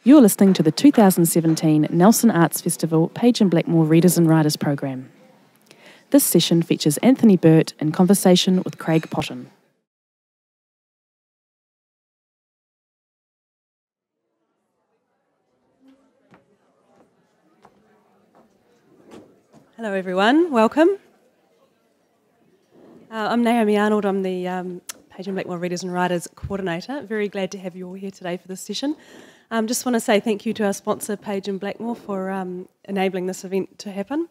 You're listening to the 2017 Nelson Arts Festival Page and Blackmore Readers and Writers Programme. This session features Anthony Byrt in conversation with Craig Potton. Hello everyone, welcome. I'm Naomi Arnold, I'm the Page and Blackmore Readers and Writers Coordinator. Very glad to have you all here today for this session. Just want to say thank you to our sponsor Page and Blackmore for enabling this event to happen.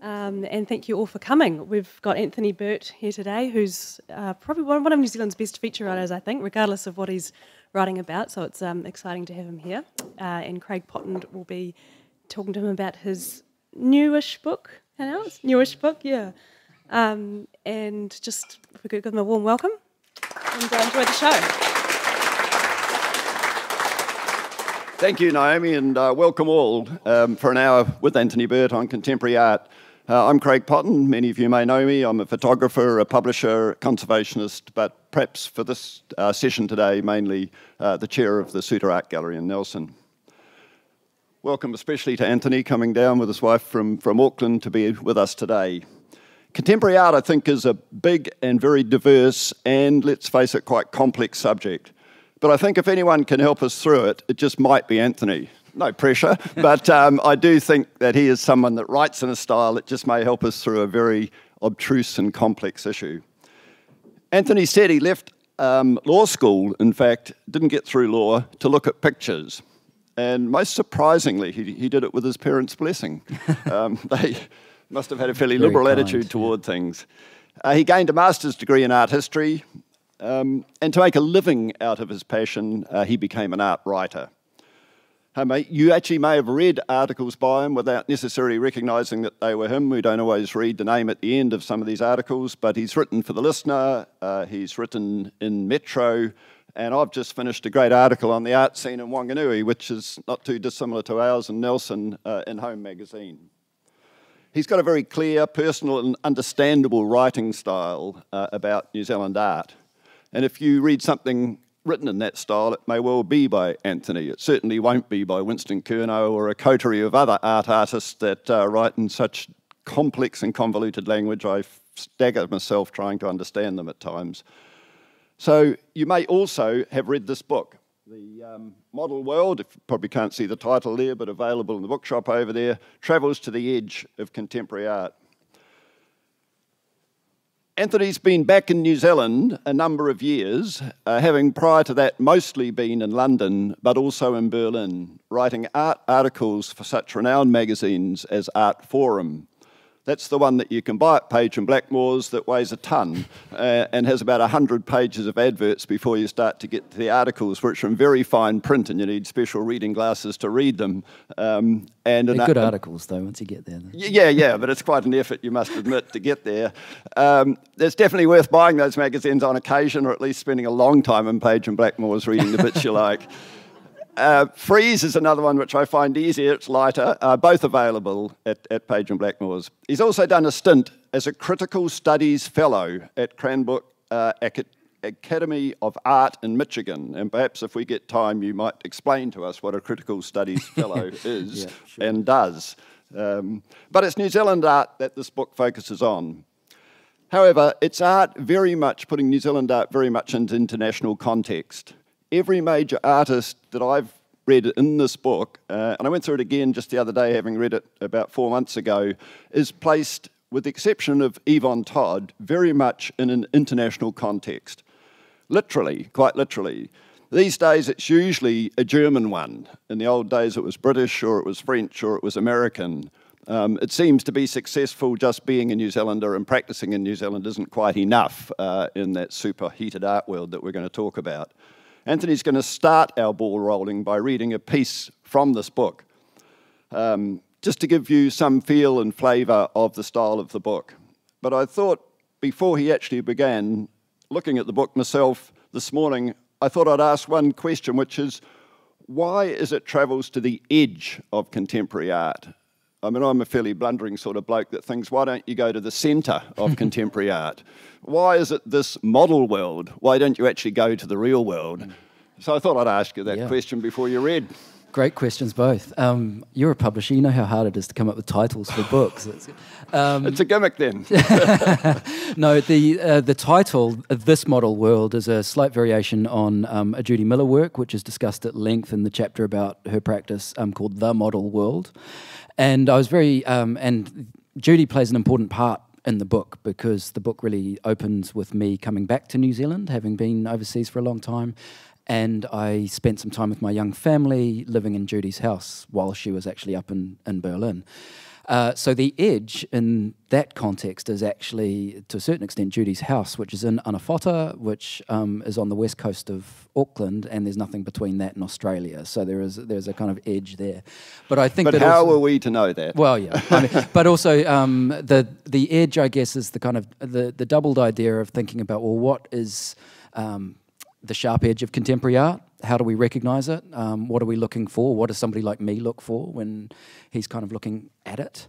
And thank you all for coming. We've got Anthony Byrt here today, who's probably one of New Zealand's best feature writers, I think, regardless of what he's writing about, so it's exciting to have him here. And Craig Potton will be talking to him about his newish book, yeah. And just, if we could give them a warm welcome and enjoy the show. Thank you, Naomi, and welcome all for an hour with Anthony Byrt on contemporary art. I'm Craig Potton. Many of you may know me. I'm a photographer, a publisher, conservationist, but perhaps for this session today, mainly the chair of the Suter Art Gallery in Nelson. Welcome especially to Anthony, coming down with his wife from Auckland to be with us today. Contemporary art, I think, is a big and very diverse and, let's face it, quite complex subject. But I think if anyone can help us through it, it just might be Anthony. No pressure, but I do think that he is someone that writes in a style that just may help us through a very obtruse and complex issue. Anthony said he left law school, in fact, didn't get through law, to look at pictures. And most surprisingly, he did it with his parents' blessing. They must have had a fairly liberal attitude toward things. He gained a master's degree in art history, and to make a living out of his passion, he became an art writer. You actually may have read articles by him without necessarily recognising that they were him. We don't always read the name at the end of some of these articles, but he's written for The Listener, he's written in Metro, and I've just finished a great article on the art scene in Wanganui, which is not too dissimilar to ours in Nelson in Home magazine. He's got a very clear, personal and understandable writing style about New Zealand art. And if you read something written in that style, it may well be by Anthony. It certainly won't be by Winston Curnow or a coterie of other art artists that write in such complex and convoluted language. I stagger myself trying to understand them at times. So you may also have read this book, The Model World, if you probably can't see the title there, but available in the bookshop over there, Travels to the Edge of Contemporary Art. Anthony's been back in New Zealand a number of years, having prior to that mostly been in London, but also in Berlin, writing art articles for such renowned magazines as Art Forum. That's the one that you can buy at Page and Blackmore's that weighs a tonne and has about 100 pages of adverts before you start to get to the articles, which are in very fine print and you need special reading glasses to read them. They're good articles, though, once you get there. Yeah, but it's quite an effort, you must admit, to get there. It's definitely worth buying those magazines on occasion, or at least spending a long time in Page and Blackmore's reading the bits you like. Freeze is another one which I find easier, it's lighter, both available at Page and Blackmore's. He's also done a stint as a Critical Studies Fellow at Cranbrook Academy of Art in Michigan, and perhaps if we get time you might explain to us what a Critical Studies Fellow is and does. But it's New Zealand art that this book focuses on. However, it's art very much, putting New Zealand art very much into international context. Every major artist that I've read in this book, and I went through it again just the other day, having read it about 4 months ago, is placed, with the exception of Yvonne Todd, very much in an international context. Literally, quite literally. These days it's usually a German one. In the old days it was British, or it was French, or it was American. It seems to be successful. Just being a New Zealander and practicing in New Zealand isn't quite enough in that superheated art world that we're going to talk about. Anthony's going to start our ball rolling by reading a piece from this book, just to give you some feel and flavour of the style of the book. But I thought, before he actually began looking at the book myself this morning, I thought I'd ask one question, which is, why is it travels to the edge of contemporary art? I mean, I'm a fairly blundering sort of bloke that thinks, why don't you go to the centre of contemporary art? Why is it this model world? Why don't you actually go to the real world? So I thought I'd ask you that question before you read. Great questions, both. You're a publisher. You know how hard it is to come up with titles for books. It's a gimmick, then. No, the title, This Model World, is a slight variation on a Judy Miller work, which is discussed at length in the chapter about her practice called The Model World. And I was and Judy plays an important part in the book, because the book really opens with me coming back to New Zealand, having been overseas for a long time. And I spent some time with my young family living in Judy's house while she was actually up in Berlin. So the edge in that context is actually, to a certain extent, Judy's house, which is in Anawhata, which is on the west coast of Auckland, and there's nothing between that and Australia. So there's a kind of edge there. But I think. But that how also, are we to know that? Well, yeah. I mean, but also the edge, I guess, is the kind of the doubled idea of thinking about, well, what is the sharp edge of contemporary art? How do we recognise it? What are we looking for? What does somebody like me look for when he's kind of looking at it?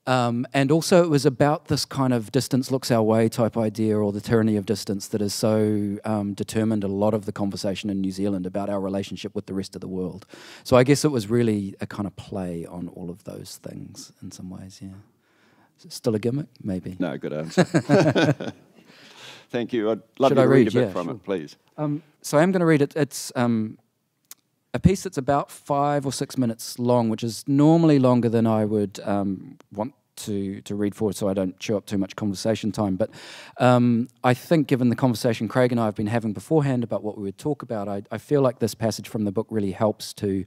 And also it was about this kind of distance looks our way type idea, or the tyranny of distance that has so determined a lot of the conversation in New Zealand about our relationship with the rest of the world. So I guess it was really a kind of play on all of those things in some ways, yeah. Is it still a gimmick? Maybe. No, good answer. Thank you. I'd love you to read a bit from it, please. So I am going to read it. It's a piece that's about 5 or 6 minutes long, which is normally longer than I would want to read for, so I don't chew up too much conversation time. But I think, given the conversation Craig and I have been having beforehand about what we would talk about, I feel like this passage from the book really helps to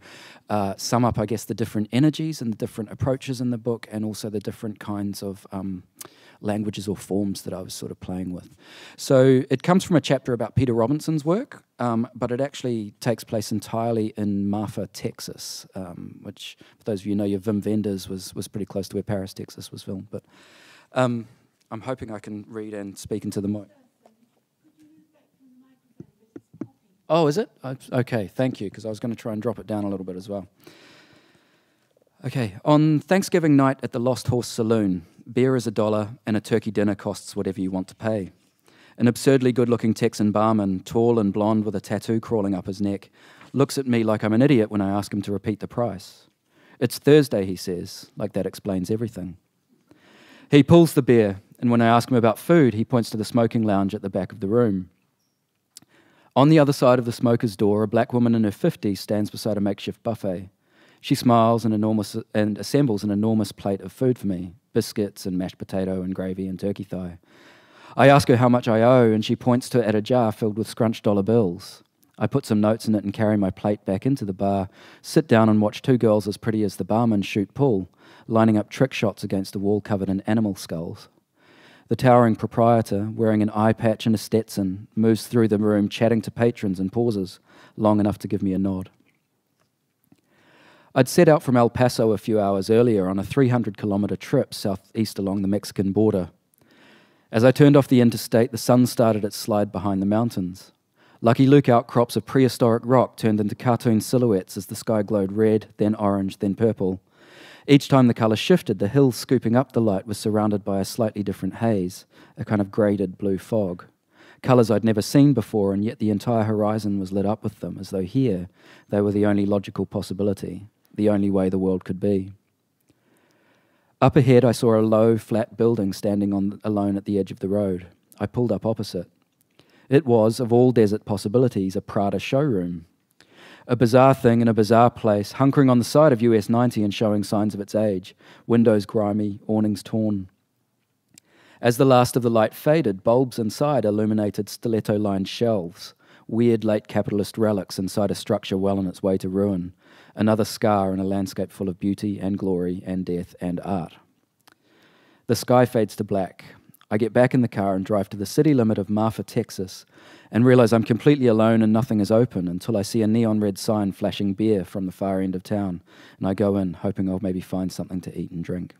sum up, I guess, the different energies and the different approaches in the book, and also the different kinds of languages or forms that I was sort of playing with. So it comes from a chapter about Peter Robinson's work, but it actually takes place entirely in Marfa, Texas, which, for those of you who know your Wim Wenders, was pretty close to where Paris, Texas was filmed. But I'm hoping I can read and speak into the mic. Oh, is it? Okay, thank you, because I was going to try and drop it down a little bit as well. Okay, on Thanksgiving night at the Lost Horse Saloon, beer is $1 and a turkey dinner costs whatever you want to pay. An absurdly good-looking Texan barman, tall and blonde with a tattoo crawling up his neck, looks at me like I'm an idiot when I ask him to repeat the price. It's Thursday, he says, like that explains everything. He pulls the beer, and when I ask him about food, he points to the smoking lounge at the back of the room. On the other side of the smoker's door, a black woman in her 50s stands beside a makeshift buffet. She smiles and assembles an enormous plate of food for me, biscuits and mashed potato and gravy and turkey thigh. I ask her how much I owe, and she points to at a jar filled with scrunched dollar bills. I put some notes in it and carry my plate back into the bar, sit down and watch two girls as pretty as the barman shoot pool, lining up trick shots against a wall covered in animal skulls. The towering proprietor, wearing an eye patch and a Stetson, moves through the room chatting to patrons and pauses, long enough to give me a nod. I'd set out from El Paso a few hours earlier on a 300-kilometre trip southeast along the Mexican border. As I turned off the interstate, the sun started its slide behind the mountains. Lucky Luke outcrops of prehistoric rock turned into cartoon silhouettes as the sky glowed red, then orange, then purple. Each time the colour shifted, the hill scooping up the light was surrounded by a slightly different haze, a kind of graded blue fog. Colours I'd never seen before, and yet the entire horizon was lit up with them, as though here they were the only logical possibility, the only way the world could be. Up ahead, I saw a low, flat building standing alone at the edge of the road. I pulled up opposite. It was, of all desert possibilities, a Prada showroom. A bizarre thing in a bizarre place, hunkering on the side of US 90 and showing signs of its age, windows grimy, awnings torn. As the last of the light faded, bulbs inside illuminated stiletto-lined shelves, weird late capitalist relics inside a structure well on its way to ruin, another scar in a landscape full of beauty and glory and death and art. The sky fades to black. I get back in the car and drive to the city limit of Marfa, Texas, and realize I'm completely alone and nothing is open until I see a neon red sign flashing beer from the far end of town, and I go in, hoping I'll maybe find something to eat and drink.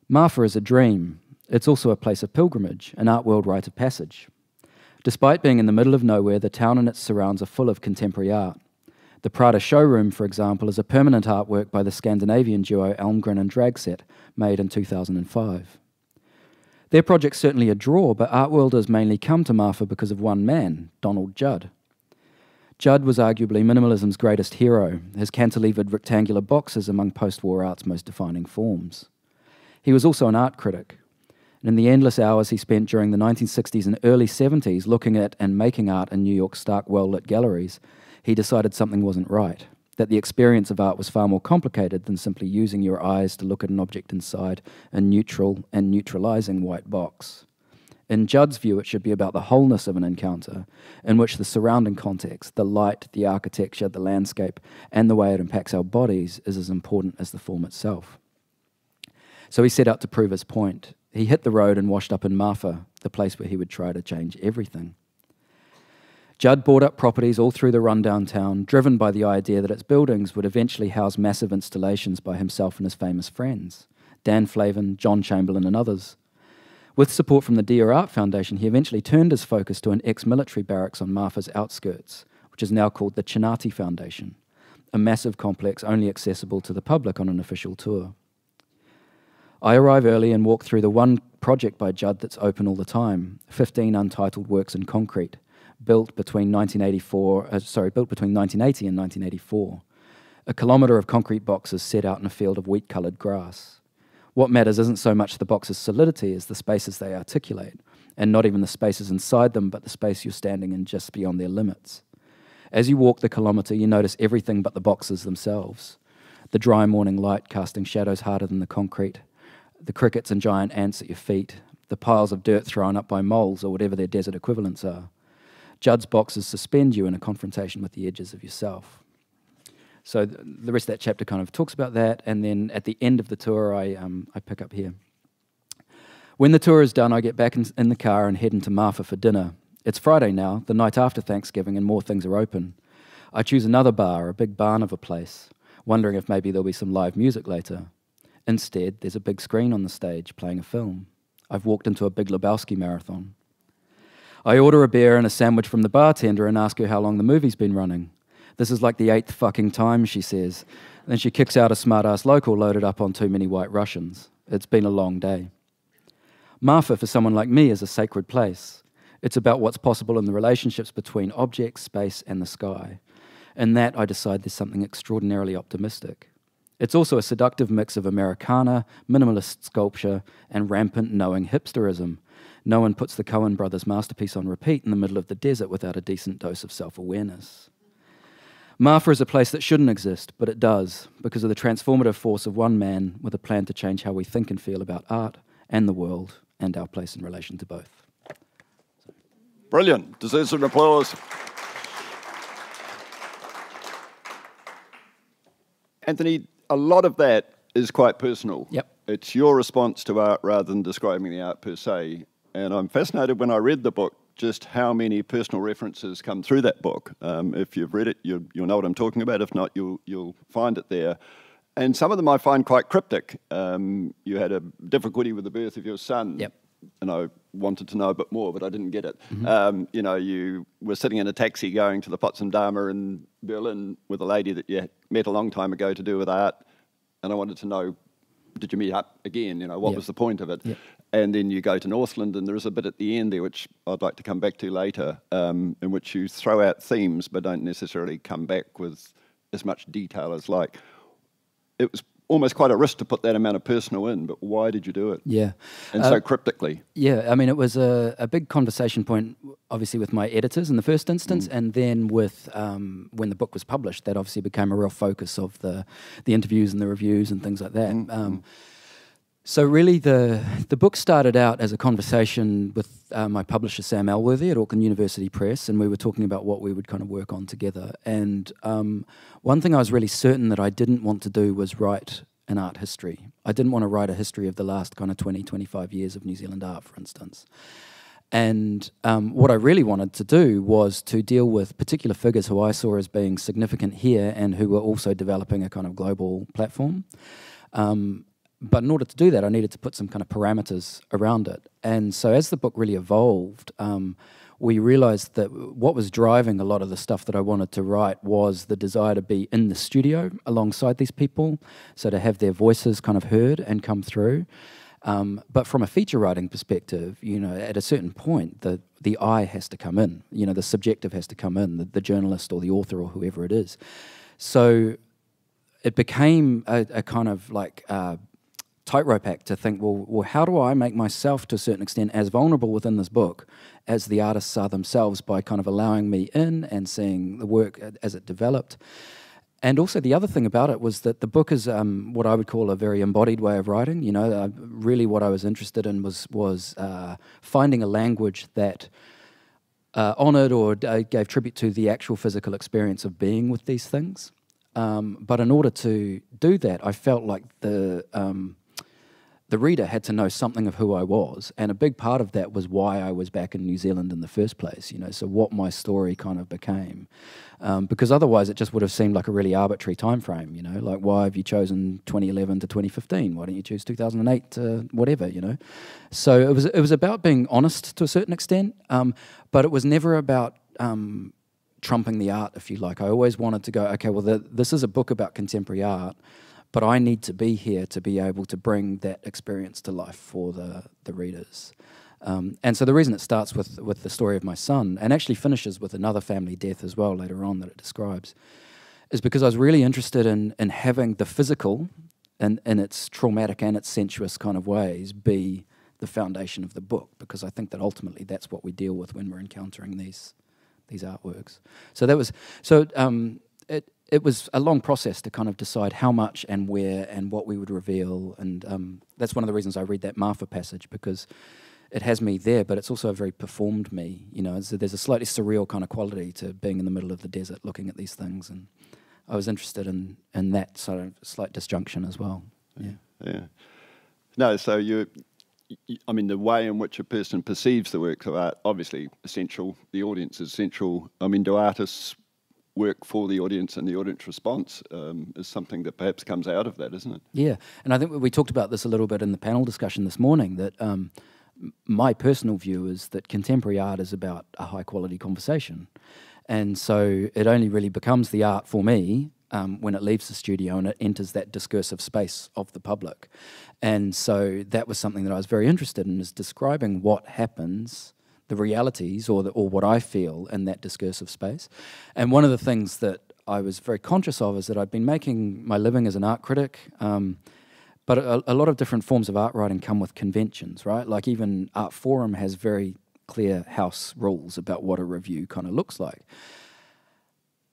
Marfa is a dream. It's also a place of pilgrimage, an art world rite of passage. Despite being in the middle of nowhere, the town and its surrounds are full of contemporary art. The Prada showroom, for example, is a permanent artwork by the Scandinavian duo Almgren and Dragset, made in 2005. Their project's certainly a draw, but art worlders mainly come to Marfa because of one man, Donald Judd. Judd was arguably minimalism's greatest hero, his cantilevered rectangular boxes among post-war art's most defining forms. He was also an art critic, and in the endless hours he spent during the 1960s and early 70s looking at and making art in New York's stark, well-lit galleries, he decided something wasn't right, that the experience of art was far more complicated than simply using your eyes to look at an object inside a neutral and neutralizing white box. In Judd's view, it should be about the wholeness of an encounter, in which the surrounding context, the light, the architecture, the landscape, and the way it impacts our bodies is as important as the form itself. So he set out to prove his point. He hit the road and washed up in Marfa, the place where he would try to change everything. Judd bought up properties all through the rundown town, driven by the idea that its buildings would eventually house massive installations by himself and his famous friends, Dan Flavin, John Chamberlain, and others. With support from the Dear Art Foundation, he eventually turned his focus to an ex-military barracks on Marfa's outskirts, which is now called the Chinati Foundation, a massive complex only accessible to the public on an official tour. I arrive early and walk through the one project by Judd that's open all the time, 15 untitled works in concrete, built between 1980 and 1984. A kilometre of concrete boxes set out in a field of wheat-coloured grass. What matters isn't so much the box's solidity as the spaces they articulate, and not even the spaces inside them, but the space you're standing in just beyond their limits. As you walk the kilometre, you notice everything but the boxes themselves. The dry morning light casting shadows harder than the concrete, the crickets and giant ants at your feet, the piles of dirt thrown up by moles or whatever their desert equivalents are. Judd's boxes suspend you in a confrontation with the edges of yourself. So the rest of that chapter kind of talks about that, and then at the end of the tour, I pick up here. When the tour is done, I get back in the car and head into Marfa for dinner. It's Friday now, the night after Thanksgiving, and more things are open. I choose another bar, a big barn of a place, wondering if maybe there'll be some live music later. Instead, there's a big screen on the stage playing a film. I've walked into a Big Lebowski marathon. I order a beer and a sandwich from the bartender and ask her how long the movie's been running. This is like the 8th fucking time, she says. Then she kicks out a smart-ass local loaded up on too many white Russians. It's been a long day. Marfa, for someone like me, is a sacred place. It's about what's possible in the relationships between objects, space, and the sky. In that, I decide there's something extraordinarily optimistic. It's also a seductive mix of Americana, minimalist sculpture, and rampant knowing hipsterism. No one puts the Koons brothers' masterpiece on repeat in the middle of the desert without a decent dose of self-awareness. Marfa is a place that shouldn't exist, but it does, because of the transformative force of one man with a plan to change how we think and feel about art and the world and our place in relation to both. Brilliant. Deserves an applause. Anthony, a lot of that is quite personal. Yep. It's your response to art rather than describing the art per se. And I'm fascinated when I read the book just how many personal references come through that book. If you've read it, you'll know what I'm talking about. If not, you'll find it there. And some of them I find quite cryptic. You had a difficulty with the birth of your son. Yep. And I wanted to know a bit more, but I didn't get it. Mm-hmm. You were sitting in a taxi going to the Potsdamer in Berlin with a lady that you met a long time ago to do with art. And I wanted to know, did you meet up again? What Yep. was the point of it? Yep. And then you go to Northland, and there is a bit at the end there, which I'd like to come back to later, in which you throw out themes but don't necessarily come back with as much detail as like. It was almost quite a risk to put that amount of personal in, but why did you do it? Yeah. And so cryptically. Yeah, I mean, it was a big conversation point, obviously, with my editors in the first instance, and then with when the book was published, that obviously became a real focus of the interviews and the reviews and things like that. So really, the book started out as a conversation with my publisher, Sam Elworthy, at Auckland University Press, and we were talking about what we would kind of work on together. And one thing I was really certain that I didn't want to do was write an art history. I didn't want to write a history of the last kind of 20, 25 years of New Zealand art, for instance. And what I really wanted to do was to deal with particular figures who I saw as being significant here and who were also developing a kind of global platform. But in order to do that, I needed to put some kind of parameters around it. And so as the book really evolved, we realized that what was driving a lot of the stuff that I wanted to write was the desire to be in the studio alongside these people, so to have their voices kind of heard and come through. But from a feature writing perspective, you know, at a certain point, the I has to come in. You know, the subjective has to come in, the journalist or the author or whoever it is. So it became a kind of like tightrope act to think, well, how do I make myself, to a certain extent, as vulnerable within this book as the artists are themselves, by kind of allowing me in and seeing the work as it developed. And also the other thing about it was that the book is what I would call a very embodied way of writing. You know, really what I was interested in was finding a language that honoured or gave tribute to the actual physical experience of being with these things. But in order to do that, I felt like the reader had to know something of who I was, and a big part of that was why I was back in New Zealand in the first place, you know, so what my story kind of became. Because otherwise it just would have seemed like a really arbitrary time frame, you know, like why have you chosen 2011 to 2015? Why don't you choose 2008 to whatever, you know? So it was about being honest to a certain extent, but it was never about trumping the art, if you like. I always wanted to go, okay, well, this is a book about contemporary art, but I need to be here to be able to bring that experience to life for the readers. And so the reason it starts with the story of my son, and actually finishes with another family death as well later on that it describes, is because I was really interested in having the physical, in its traumatic and its sensuous kind of ways, be the foundation of the book, because I think that ultimately that's what we deal with when we're encountering these artworks. So that was It was a long process to kind of decide how much and where and what we would reveal, and that's one of the reasons I read that Martha passage, because it has me there, but it's also a very performed me, you know. So there's a slightly surreal kind of quality to being in the middle of the desert looking at these things, and I was interested in that sort of slight disjunction as well. Yeah. No, so I mean, the way in which a person perceives the works of art, obviously essential, the audience is essential. I mean, do artists work for the audience, and the audience response is something that perhaps comes out of that, isn't it? Yeah, and I think we talked about this a little bit in the panel discussion this morning, that my personal view is that contemporary art is about a high-quality conversation. And so it only really becomes the art for me when it leaves the studio and it enters that discursive space of the public. And so that was something that I was very interested in, is describing what happens, the realities or what I feel in that discursive space. And one of the things that I was very conscious of is that I'd been making my living as an art critic, but a lot of different forms of art writing come with conventions, right? Like even Art Forum has very clear house rules about what a review kind of looks like.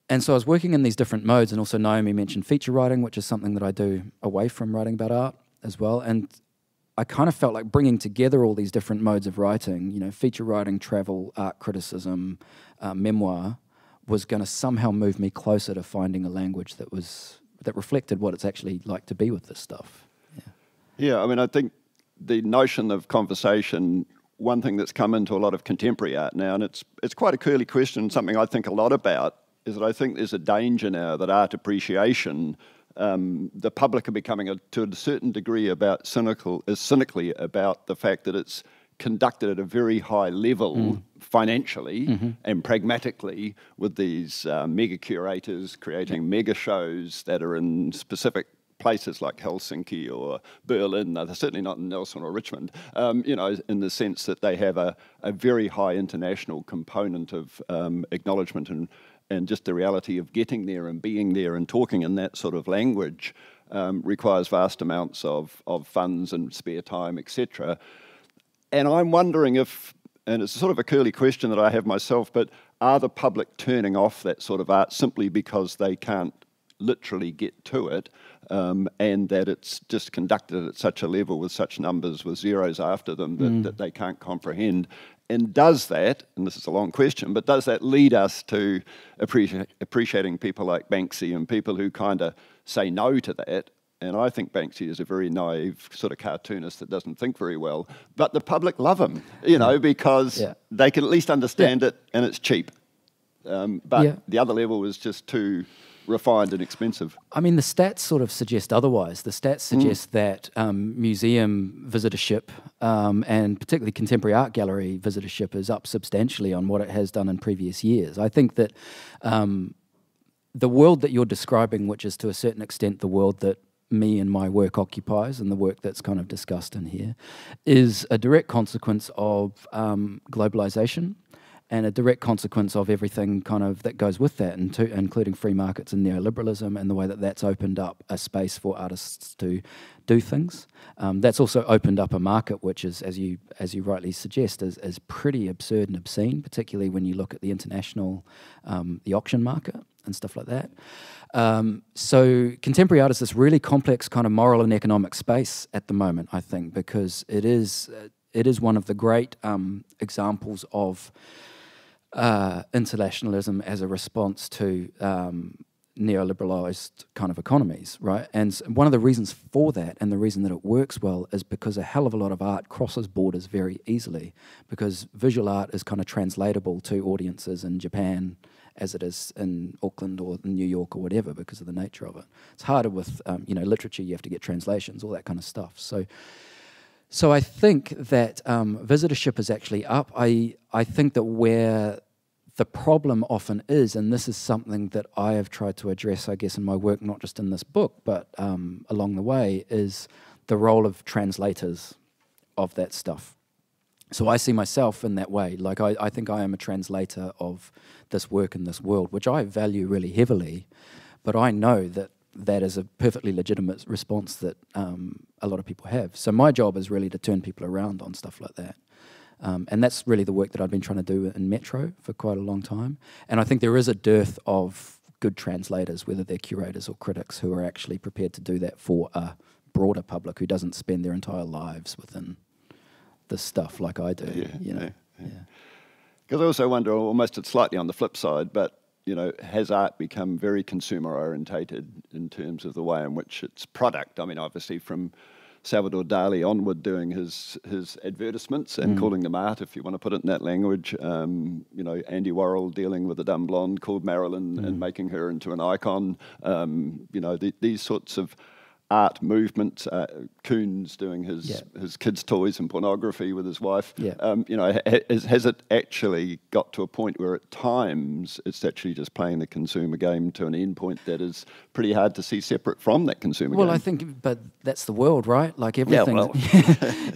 And so I was working in these different modes, and also Naomi mentioned feature writing, which is something that I do away from writing about art as well. And I kind of felt like bringing together all these different modes of writing, you know, feature writing, travel, art criticism, memoir, was going to somehow move me closer to finding a language that reflected what it's actually like to be with this stuff. Yeah, I mean, I think the notion of conversation, one thing that's come into a lot of contemporary art now, and it's quite a curly question, something I think a lot about, is that I think there's a danger now that art appreciation, the public are becoming to a certain degree cynically about the fact that it's conducted at a very high level financially and pragmatically, with these mega curators creating mega shows that are in specific places like Helsinki or Berlin. They're certainly not in Nelson or Richmond, you know, in the sense that they have a very high international component of acknowledgement and just the reality of getting there and being there and talking in that sort of language requires vast amounts of funds and spare time, etc. And I'm wondering if, and it's sort of a curly question that I have myself, but are the public turning off that sort of art simply because they can't literally get to it, and that it's just conducted at such a level with such numbers with zeros after them that they can't comprehend? And does that, and this is a long question, but does that lead us to appreciating people like Banksy and people who kind of say no to that? And I think Banksy is a very naive sort of cartoonist that doesn't think very well, but the public love him, you know, because they can at least understand it and it's cheap. But the other level is just too refined and expensive. I mean, the stats sort of suggest otherwise. The stats suggest that museum visitorship and particularly contemporary art gallery visitorship is up substantially on what it has done in previous years. I think that the world that you're describing, which is to a certain extent the world that me and my work occupies, and the work that's kind of discussed in here, is a direct consequence of globalization, and a direct consequence of everything kind of that goes with that, including free markets and neoliberalism, and the way that that's opened up a space for artists to do things. That's also opened up a market which is, as you rightly suggest, is pretty absurd and obscene, particularly when you look at the international, the auction market and stuff like that. So contemporary art is this really complex kind of moral and economic space at the moment, I think, because it is one of the great examples of internationalism as a response to neoliberalized kind of economies, right? And one of the reasons for that, and the reason that it works well, is because a hell of a lot of art crosses borders very easily, because visual art is kind of translatable to audiences in Japan as it is in Auckland or in New York or whatever, because of the nature of it. It's harder with literature. You have to get translations, all that kind of stuff. So I think that visitorship is actually up. I think that where the problem often is, and this is something that I have tried to address, I guess, in my work, not just in this book, but along the way, is the role of translators of that stuff. So I see myself in that way. Like, I think I am a translator of this work in this world, which I value really heavily, but I know that that is a perfectly legitimate response that a lot of people have. So my job is really to turn people around on stuff like that. And that's really the work that I've been trying to do in Metro for quite a long time. And I think there is a dearth of good translators, whether they're curators or critics, who are actually prepared to do that for a broader public who doesn't spend their entire lives within this stuff like I do. Yeah. Because I also wonder, almost it's slightly on the flip side, but has art become very consumer orientated in terms of the way in which it's product? I mean, obviously from Salvador Dali onward, doing his advertisements and calling them art, if you want to put it in that language. Andy Warhol dealing with a dumb blonde called Marilyn and making her into an icon. These sorts of art movements. Koons doing his kids' toys and pornography with his wife. Has it actually got to a point where at times it's actually just playing the consumer game to an end point that is pretty hard to see separate from that consumer game? Well, I think, but that's the world, right? Like everything,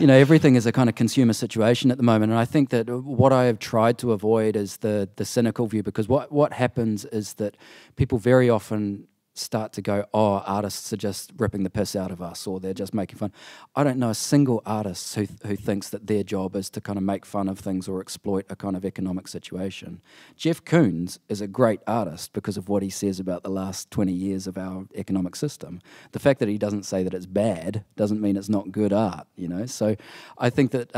everything is a kind of consumer situation at the moment. And I think that what I have tried to avoid is the cynical view, because what happens is that people very often start to go, oh, artists are just ripping the piss out of us, or they're just making fun. I don't know a single artist who thinks that their job is to kind of make fun of things or exploit a kind of economic situation. Jeff Koons is a great artist because of what he says about the last 20 years of our economic system. The fact that he doesn't say that it's bad doesn't mean it's not good art, So I think that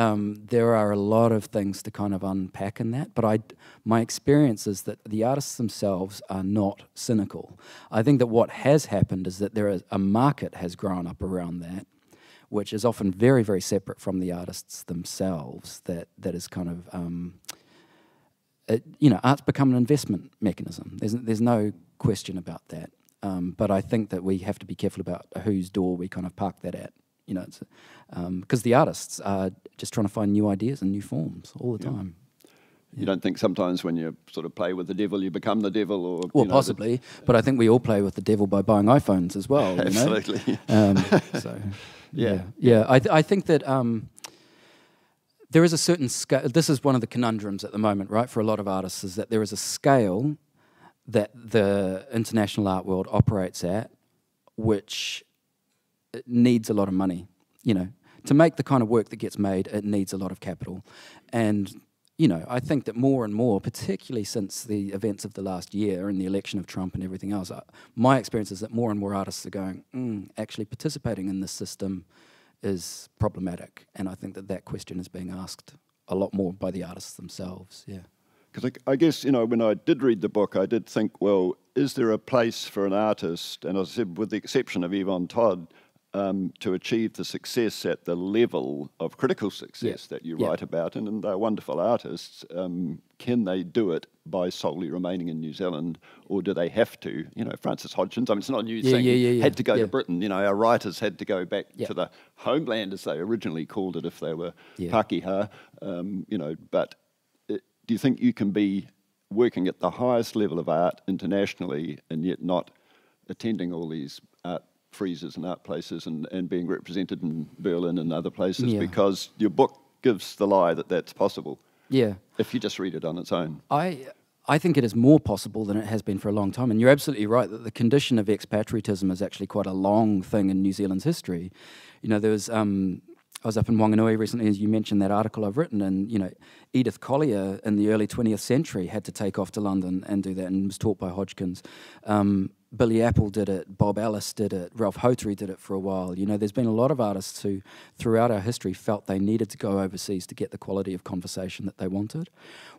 there are a lot of things to kind of unpack in that, but my experience is that the artists themselves are not cynical. I think that what has happened is that a market has grown up around that, which is often very, very separate from the artists themselves. That is kind of, art's become an investment mechanism. There's no question about that. But I think that we have to be careful about whose door we kind of park that at. Because the artists are just trying to find new ideas and new forms all the time. You don't think sometimes when you sort of play with the devil, you become the devil? Or well, possibly, but I think we all play with the devil by buying iPhones as well. Absolutely. I think that there is a certain scale. This is one of the conundrums at the moment, right, for a lot of artists, is that there is a scale that the international art world operates at, which needs a lot of money. To make the kind of work that gets made, it needs a lot of capital. And I think that more and more, particularly since the events of the last year and the election of Trump and everything else, my experience is that more and more artists are going, actually participating in this system is problematic. And I think that question is being asked a lot more by the artists themselves, Because I guess, when I did read the book, I did think, well, is there a place for an artist, and as I said, with the exception of Yvonne Todd, to achieve the success at the level of critical success that you write about, and they're wonderful artists, can they do it by solely remaining in New Zealand, or do they have to? Francis Hodgins, it's not a new thing, had to go to Britain. Our writers had to go back to the homeland, as they originally called it, if they were Pākehā, but do you think you can be working at the highest level of art internationally and yet not attending all these art freezers and art places and being represented in Berlin and other places, because your book gives the lie that that's possible. Yeah. If you just read it on its own. I think it is more possible than it has been for a long time. And you're absolutely right that the condition of expatriatism is actually quite a long thing in New Zealand's history. You know, there was... I was up in Wanganui recently, as you mentioned, that article I've written, and, you know, Edith Collier in the early 20th century had to take off to London and do that, and was taught by Hodgkins. Billy Apple did it, Bob Ellis did it, Ralph Hotary did it for a while. You know, there's been a lot of artists who, throughout our history, felt they needed to go overseas to get the quality of conversation that they wanted.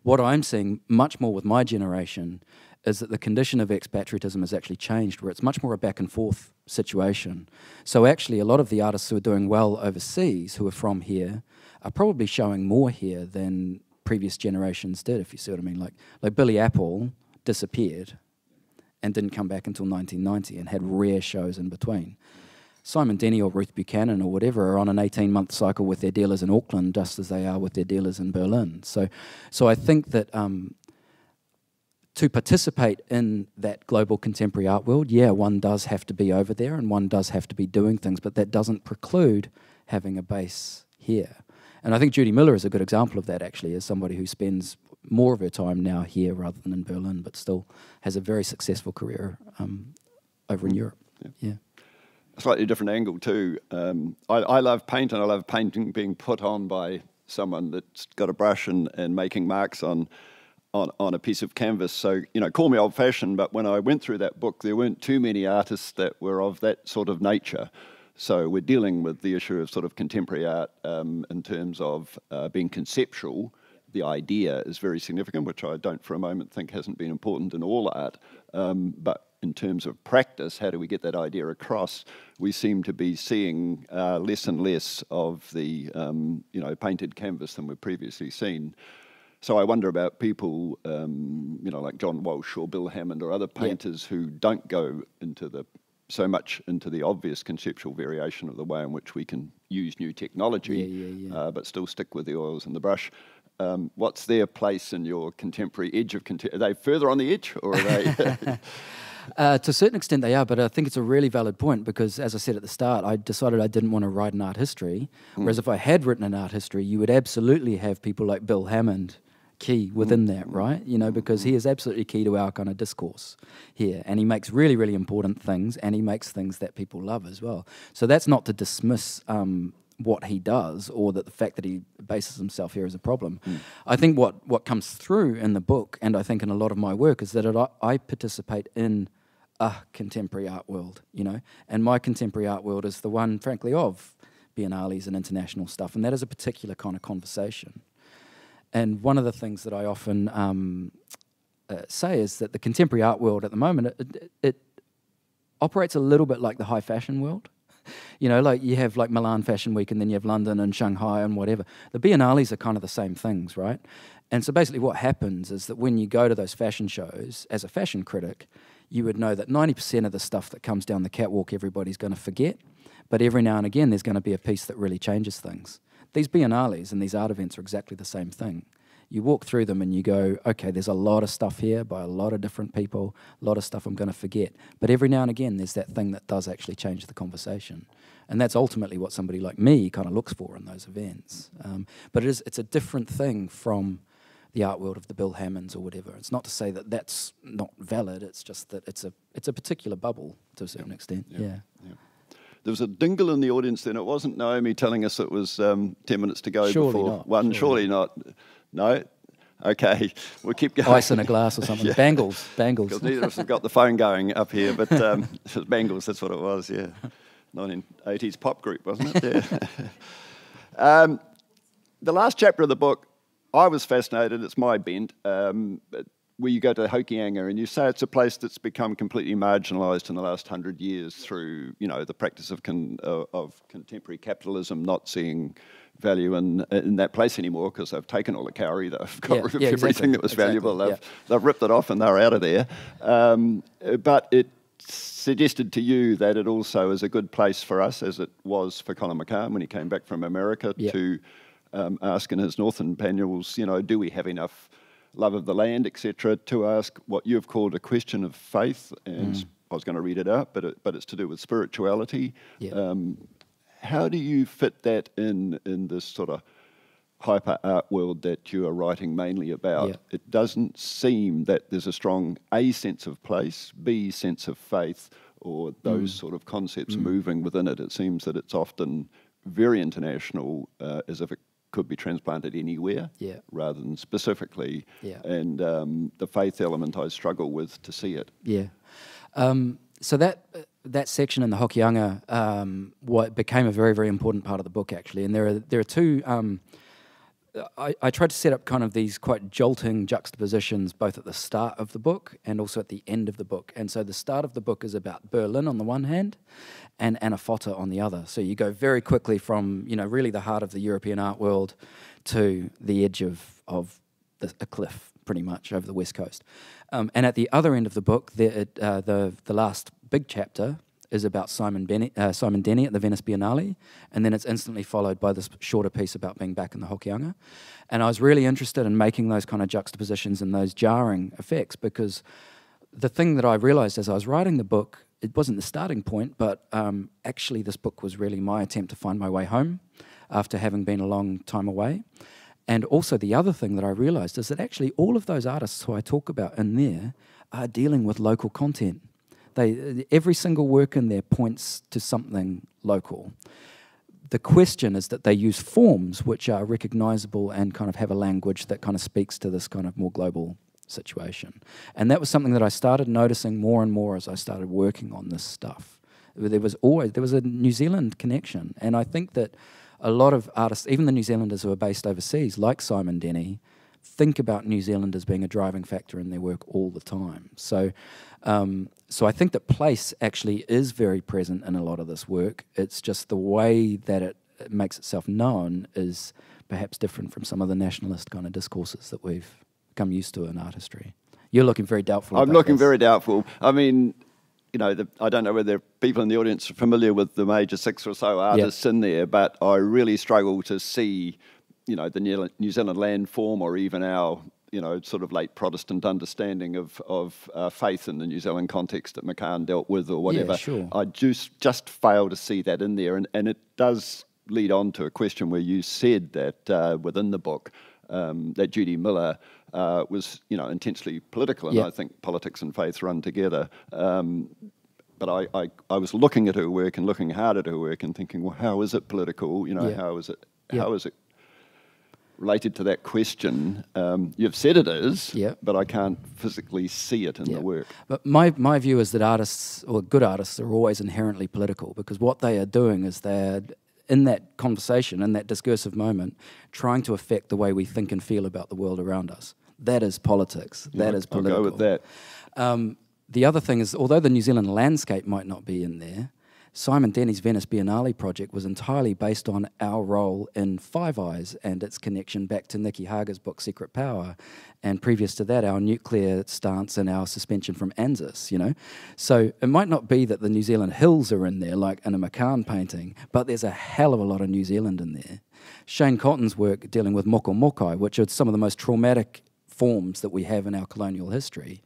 What I'm seeing much more with my generation is that the condition of expatriatism has actually changed, where it's much more a back and forth situation. So actually a lot of the artists who are doing well overseas, who are from here, are probably showing more here than previous generations did, if you see what I mean. Like Billy Apple disappeared and didn't come back until 1990 and had rare shows in between. Simon Denny or Ruth Buchanan or whatever are on an 18-month cycle with their dealers in Auckland, just as they are with their dealers in Berlin. So I think that to participate in that global contemporary art world, one does have to be over there and one does have to be doing things, but that doesn't preclude having a base here. And I think Judy Miller is a good example of that, actually, as somebody who spends more of her time now here rather than in Berlin, but still has a very successful career over in Europe. Yeah. A slightly different angle too. I love paint, and I love painting being put on by someone that's got a brush and making marks on a piece of canvas. So, you know, call me old-fashioned, but when I went through that book, there weren't too many artists that were of that sort of nature. So we're dealing with the issue of sort of contemporary art in terms of being conceptual. The idea is very significant, which I don't for a moment think hasn't been important in all art. But in terms of practice, how do we get that idea across? We seem to be seeing less and less of the painted canvas than we've previously seen. So I wonder about people, like John Walsh or Bill Hammond or other painters who don't go into so much into the obvious conceptual variation of the way in which we can use new technology, but still stick with the oils and the brush. What's their place in your contemporary edge of contemporary? Are they further on the edge, or are they? To a certain extent they are, but I think it's a really valid point because, as I said at the start, I decided I didn't want to write an art history, whereas if I had written an art history, you would absolutely have people like Bill Hammond key within that, right? You know, because he is absolutely key to our kind of discourse here, and he makes really, really important things, and he makes things that people love as well. So that's not to dismiss what he does, or that the fact that he bases himself here is a problem. I think what comes through in the book, and I think in a lot of my work, is that I participate in a contemporary art world, you know, and my contemporary art world is the one, frankly, of biennales and international stuff, and that is a particular kind of conversation. And one of the things that I often say is that the contemporary art world at the moment, it operates a little bit like the high fashion world. You know, like you have like Milan Fashion Week and then you have London and Shanghai and whatever. The biennales are kind of the same things, right? And so basically what happens is that when you go to those fashion shows, as a fashion critic, you would know that 90% of the stuff that comes down the catwalk everybody's going to forget, but every now and again there's going to be a piece that really changes things. These biennales and these art events are exactly the same thing. You walk through them and you go, okay, there's a lot of stuff here by a lot of different people, a lot of stuff I'm going to forget. But every now and again, there's that thing that does actually change the conversation. And that's ultimately what somebody like me kind of looks for in those events. But it's a different thing from the art world of the Bill Hammonds or whatever. It's not to say that that's not valid, it's just that it's a particular bubble to a certain extent. Yeah. There was a dingle in the audience then. It wasn't Naomi telling us it was 10 minutes to go Surely before not. one. Surely not. No? Okay, we'll keep going. Ice in a glass or something. Bangles. Because neither of us have got the phone going up here, but it was Bangles, that's what it was, yeah. 1980s pop group, wasn't it? Yeah. The last chapter of the book, I was fascinated, it's my bent, where you go to Hokianga and you say it's a place that's become completely marginalised in the last 100 years through, the practice of contemporary capitalism not seeing value in that place anymore because they've taken all the kauri, they've got rid of everything that was valuable, they've ripped it off and they're out of there. But it suggested to you that it also is a good place for us, as it was for Colin McCahon when he came back from America, to ask in his Northern panels, do we have enough love of the land, etc., to ask what you've called a question of faith and I was going to read it out, but it's to do with spirituality. Yeah. How do you fit that in this sort of hyper art world that you are writing mainly about? Yeah. It doesn't seem that there's a strong A, sense of place, B, sense of faith, or those sort of concepts moving within it. It seems that it's often very international, as if it could be transplanted anywhere, rather than specifically. Yeah. And the faith element I struggle with to see it. Yeah. So that section in the Hokianga what became a very, very important part of the book, actually. And there are two. I tried to set up kind of these quite jolting juxtapositions both at the start of the book and also at the end of the book. And so the start of the book is about Berlin on the one hand and Anafota on the other. So you go very quickly from, really the heart of the European art world to the edge of a cliff, pretty much, over the west coast. And at the other end of the book, the last big chapter is about Simon Denny at the Venice Biennale, and then it's instantly followed by this shorter piece about being back in the Hokianga. And I was really interested in making those kind of juxtapositions and those jarring effects, because the thing that I realised as I was writing the book, it wasn't the starting point, but actually this book was really my attempt to find my way home after having been a long time away. And also the other thing that I realised is that actually all of those artists who I talk about in there are dealing with local content. Every single work in there points to something local. The question is that they use forms which are recognisable and kind of have a language that kind of speaks to this kind of more global situation. And that was something that I started noticing more and more as I started working on this stuff. There was a New Zealand connection, and I think that a lot of artists, even the New Zealanders who are based overseas, like Simon Denny, think about New Zealand as being a driving factor in their work all the time. So I think that place actually is very present in a lot of this work. It's just the way that it makes itself known is perhaps different from some of the nationalist kind of discourses that we've become used to in art history. You're looking very doubtful. I'm looking very doubtful. I mean, I don't know whether people in the audience are familiar with the major 6 or so artists in there, but I really struggle to see, the New Zealand landform, or even our, sort of late Protestant understanding of faith in the New Zealand context that McCann dealt with, or whatever. Yeah, sure. I just fail to see that in there, and it does lead on to a question where you said that within the book that Judy Miller was, intensely political, and I think politics and faith run together. But I was looking at her work and looking hard at her work and thinking, well, how is it political? How is it related to that question? You've said it is, but I can't physically see it in the work. But my view is that artists, or good artists, are always inherently political, because what they are doing is they're, in that conversation, in that discursive moment, trying to affect the way we think and feel about the world around us. That is politics. That is political. I'll go with that. The other thing is, although the New Zealand landscape might not be in there, Simon Denny's Venice Biennale project was entirely based on our role in Five Eyes and its connection back to Nikki Haga's book Secret Power, and previous to that our nuclear stance and our suspension from ANZUS, So it might not be that the New Zealand hills are in there like in a McCann painting, but there's a hell of a lot of New Zealand in there. Shane Cotton's work dealing with moko mokai, which are some of the most traumatic forms that we have in our colonial history,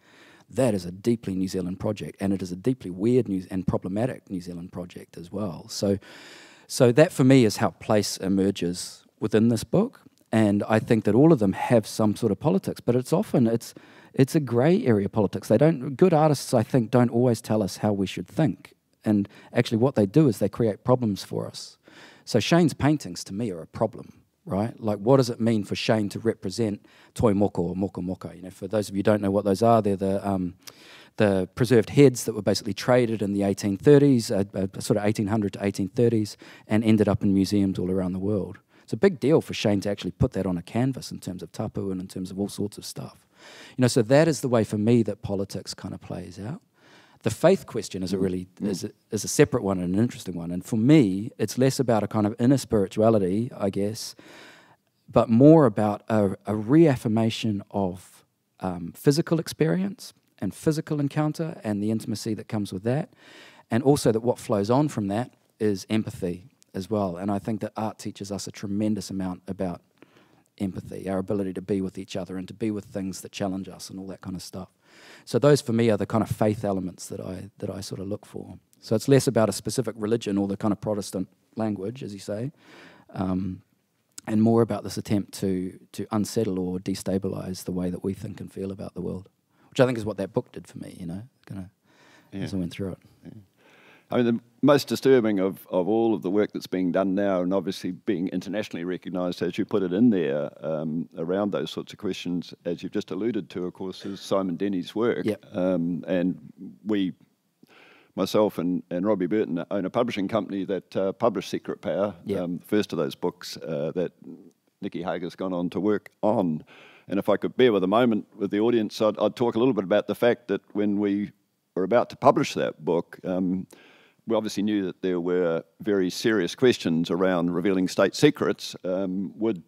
that is a deeply New Zealand project, and it is a deeply weird and problematic New Zealand project as well. So that for me is how place emerges within this book, and I think that all of them have some sort of politics, but it's often it's a grey area politics. Good artists, I think, don't always tell us how we should think, and actually what they do is they create problems for us. So Shane's paintings to me are a problem. Right? Like, what does it mean for Shane to represent toi moko or moko moka? For those of you who don't know what those are, they're the preserved heads that were basically traded in the 1830s, sort of 1800 to 1830s, and ended up in museums all around the world. It's a big deal for Shane to actually put that on a canvas in terms of tapu and in terms of all sorts of stuff. So that is the way for me that politics kind of plays out. The faith question is a separate one and an interesting one. And for me, it's less about a kind of inner spirituality, I guess, but more about a reaffirmation of physical experience and physical encounter and the intimacy that comes with that. And also that what flows on from that is empathy as well. And I think that art teaches us a tremendous amount about empathy, our ability to be with each other and to be with things that challenge us and all that kind of stuff. So those for me are the kind of faith elements that I sort of look for. So it's less about a specific religion or the kind of Protestant language, as you say, and more about this attempt to unsettle or destabilise the way that we think and feel about the world, which I think is what that book did for me, as I went through it. Yeah. I mean, the most disturbing of all of the work that's being done now, and obviously being internationally recognised, as you put it in there, around those sorts of questions, as you've just alluded to, of course, is Simon Denny's work. Yep. And myself and Robbie Burton own a publishing company that published Secret Power, the first of those books that Nicky Hager's gone on to work on. And if I could bear with a moment with the audience, I'd talk a little bit about the fact that when we were about to publish that book, we obviously knew that there were very serious questions around revealing state secrets, would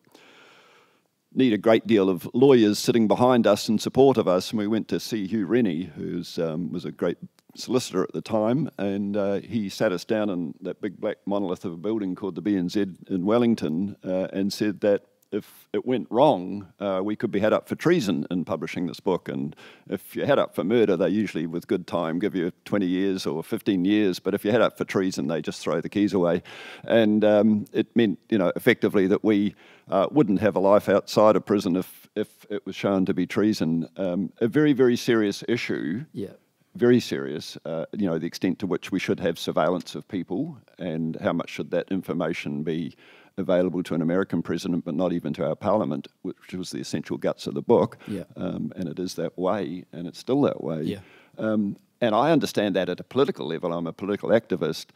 need a great deal of lawyers sitting behind us in support of us, and we went to see Hugh Rennie, who was a great solicitor at the time, and he sat us down in that big black monolith of a building called the BNZ in Wellington, and said that if it went wrong, we could be had up for treason in publishing this book. And if you're had up for murder, they usually, with good time, give you 20 years or 15 years. But if you're had up for treason, they just throw the keys away. And it meant, effectively that we wouldn't have a life outside of prison if it was shown to be treason. A very, very serious issue. Yeah. Very serious, the extent to which we should have surveillance of people and how much should that information be available to an American president, but not even to our parliament, which was the essential guts of the book. Yeah. And it is that way, and it's still that way. Yeah. And I understand that at a political level. I'm a political activist,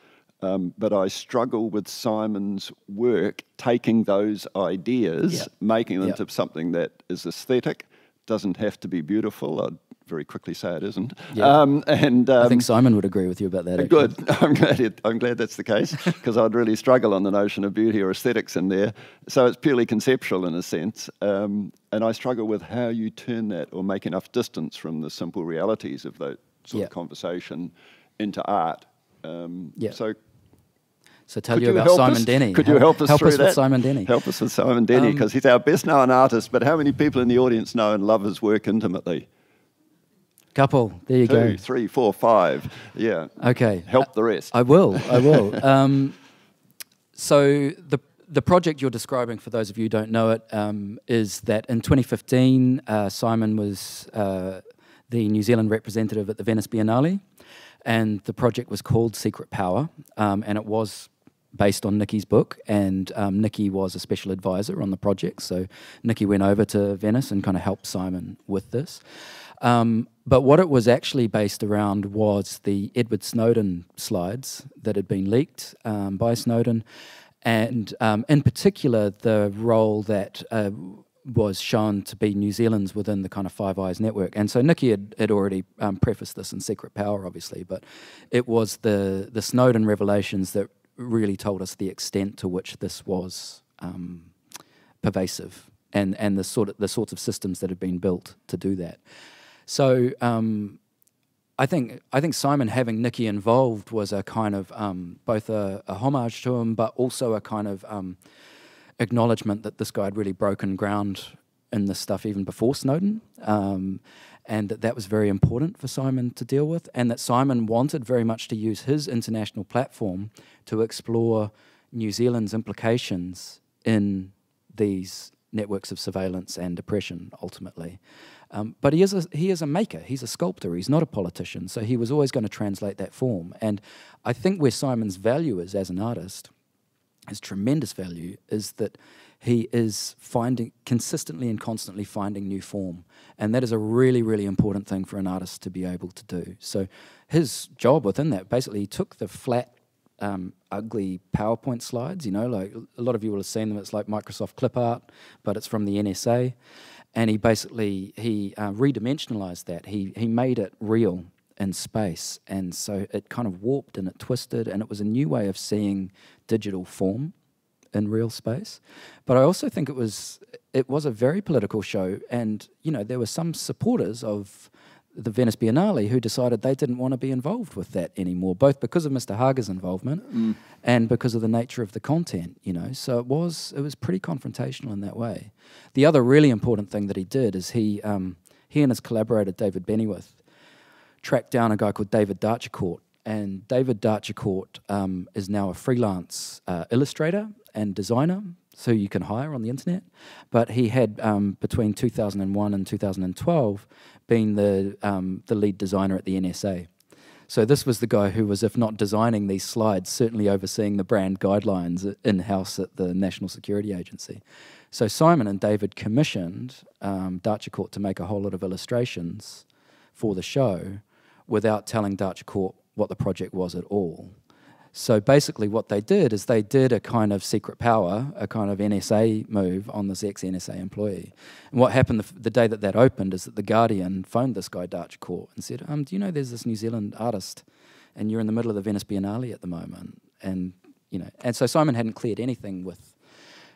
but I struggle with Simon's work taking those ideas, making them into something that is aesthetic, doesn't have to be beautiful. I'd very quickly say it isn't. Yeah. I think Simon would agree with you about that. Actually. Good. I'm glad that's the case, because I'd really struggle on the notion of beauty or aesthetics in there. So it's purely conceptual in a sense. And I struggle with how you turn that or make enough distance from the simple realities of that sort of conversation into art. So tell you about Simon Denny. Could you help us through that? With Simon Denny. Help us with Simon Denny, because he's our best known artist, but how many people in the audience know and love his work intimately? Couple. There you go. 2, 3, 4, 5. Yeah. Okay. Help the rest. I will. So the project you're describing, for those of you who don't know it, is that in 2015, Simon was the New Zealand representative at the Venice Biennale, and the project was called Secret Power, and it was based on Nicky's book, and Nicky was a special advisor on the project, so Nicky went over to Venice and kind of helped Simon with this. But what it was actually based around was the Edward Snowden slides that had been leaked by Snowden, and in particular the role that was shown to be New Zealand's within the kind of Five Eyes network. And so Nicky had already prefaced this in Secret Power, obviously, but it was the Snowden revelations that really told us the extent to which this was pervasive, and the sorts of systems that had been built to do that. So I think Simon having Nicky involved was a kind of both a homage to him, but also a kind of acknowledgement that this guy had really broken ground in this stuff even before Snowden, and that was very important for Simon to deal with, and that Simon wanted very much to use his international platform to explore New Zealand's implications in these networks of surveillance and oppression, ultimately. But he is a maker, he's a sculptor, he's not a politician, so he was always going to translate that form. And I think where Simon's value is as an artist, his tremendous value, is that he is consistently and constantly finding new form. And that is a really, really important thing for an artist to be able to do. So his job within that, basically he took the flat, ugly PowerPoint slides, like a lot of you will have seen them, it's like Microsoft clip art, but it's from the NSA. And he redimensionalized that. He made it real in space, and so it kind of warped and it twisted, and it was a new way of seeing digital form in real space. But I also think it was a very political show, and there were some supporters of the Venice Biennale who decided they didn't want to be involved with that anymore, both because of Mr. Hager's involvement and because of the nature of the content, So it was pretty confrontational in that way. The other really important thing that he did is he he and his collaborator, David Bennyworth, tracked down a guy called David Darchicourt. And David Darchicourt is now a freelance illustrator and designer, so you can hire on the internet. But he had, between 2001 and 2012, been the lead designer at the NSA. So this was the guy who was, if not designing these slides, certainly overseeing the brand guidelines in-house at the National Security Agency. So Simon and David commissioned Darchicourt to make a whole lot of illustrations for the show without telling Darchicourt what the project was at all. So basically what they did is they did a kind of secret power, a kind of NSA move on this ex-NSA employee. And what happened the day that opened is that The Guardian phoned this guy Darchicourt and said, do you know there's this New Zealand artist and you're in the middle of the Venice Biennale at the moment? And, and so Simon hadn't cleared anything with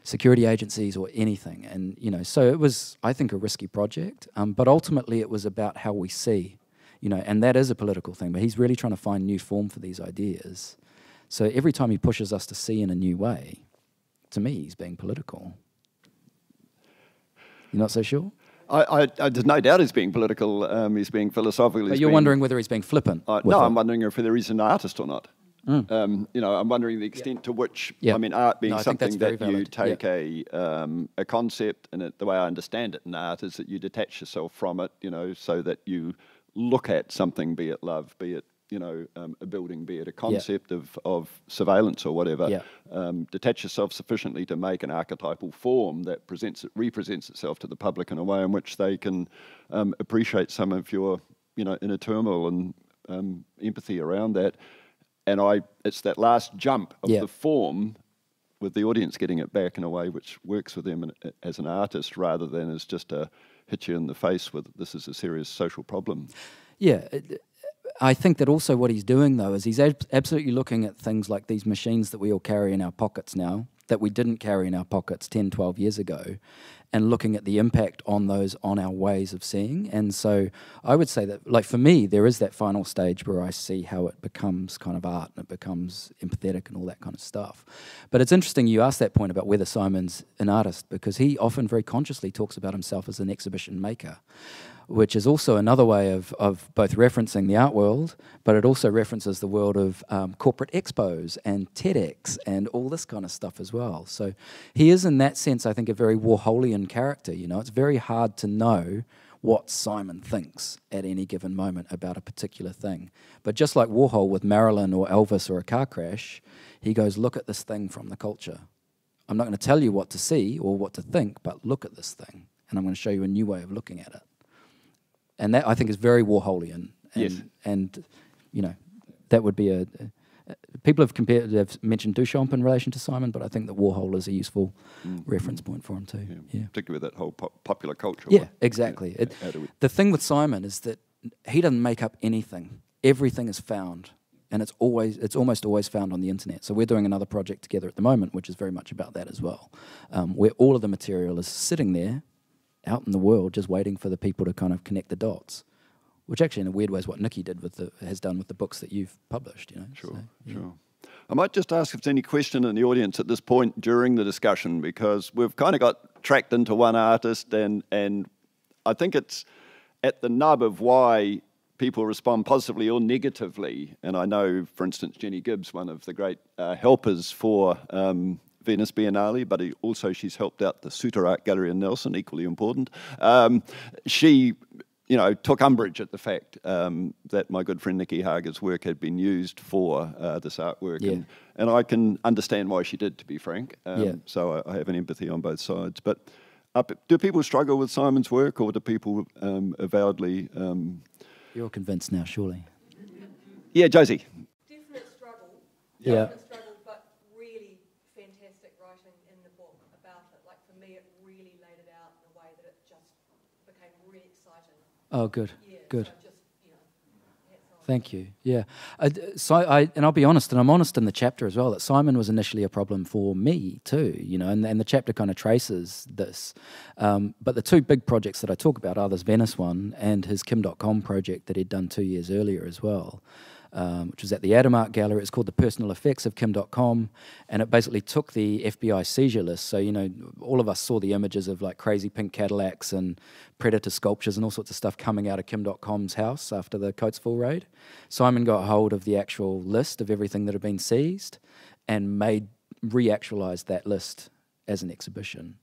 security agencies or anything. And, so it was, I think, a risky project. But ultimately it was about how we see, and that is a political thing, but he's really trying to find new form for these ideas. So every time he pushes us to see in a new way, to me, he's being political. You're not so sure? There's no doubt he's being political. He's being philosophical. But you're wondering whether he's being flippant? No, I'm wondering if whether he's an artist or not. I'm wondering the extent to which, art being something that you take a concept, and the way I understand it in art is that you detach yourself from it, so that you look at something, be it love, be it a building, be it a concept of surveillance or whatever, detach yourself sufficiently to make an archetypal form that represents itself to the public in a way in which they can appreciate some of your inner turmoil and empathy around that. And it's that last jump of the form with the audience getting it back in a way which works with them as an artist rather than as just a hit you in the face with this is a serious social problem. Yeah. I think that also what he's doing, though, is he's absolutely looking at things like these machines that we all carry in our pockets now, that we didn't carry in our pockets 10, 12 years ago, and looking at the impact on those on our ways of seeing. And so I would say that, like for me, there is that final stage where I see how it becomes kind of art and it becomes empathetic and all that kind of stuff. But it's interesting you asked that point about whether Simon's an artist, because he often very consciously talks about himself as an exhibition maker, which is also another way of both referencing the art world, but it also references the world of corporate expos and TEDx and all this kind of stuff as well. So he is, in that sense, I think, a very Warholian character. It's very hard to know what Simon thinks at any given moment about a particular thing. But just like Warhol with Marilyn or Elvis or a car crash, he goes, look at this thing from the culture. I'm not going to tell you what to see or what to think, but look at this thing, and I'm going to show you a new way of looking at it. And that, I think, is very Warholian. And that would be people have mentioned Duchamp in relation to Simon, but I think that Warhol is a useful reference point for him too. Yeah. Particularly with that whole popular culture. Yeah, exactly. The thing with Simon is that he doesn't make up anything. Everything is found, and it's almost always found on the internet. So we're doing another project together at the moment, which is very much about that as well, where all of the material is sitting there out in the world, just waiting for the people to kind of connect the dots, which actually in a weird way is what Nikki has done with the books that you've published. Sure. I might just ask if there's any question in the audience at this point during the discussion, because we've kind of got tracked into one artist, and I think it's at the nub of why people respond positively or negatively. And I know, for instance, Jenny Gibbs, one of the great helpers for Venice Biennale, but she's helped out the Suter Art Gallery in Nelson, equally important. She, took umbrage at the fact that my good friend Nikki Hager's work had been used for this artwork, and I can understand why she did, to be frank. So I have an empathy on both sides. But do people struggle with Simon's work, or do people avowedly... You're convinced now, surely. Yeah, Josie. Definite struggle. Yeah. Oh, good, good. Thank you. Yeah. And I'll be honest, and I'm honest in the chapter as well, that Simon was initially a problem for me too, and the chapter kind of traces this. But the two big projects that I talk about are this Venice one and his Kim.com project that he'd done 2 years earlier as well. which was at the Adam Art Gallery. It's called The Personal Effects of Kim.com, and it basically took the FBI seizure list. So, you know, all of us saw the images of like crazy pink Cadillacs and predator sculptures and all sorts of stuff coming out of Kim.com's house after the Coatesville raid. Simon got hold of the actual list of everything that had been seized and re-actualized that list as an exhibition.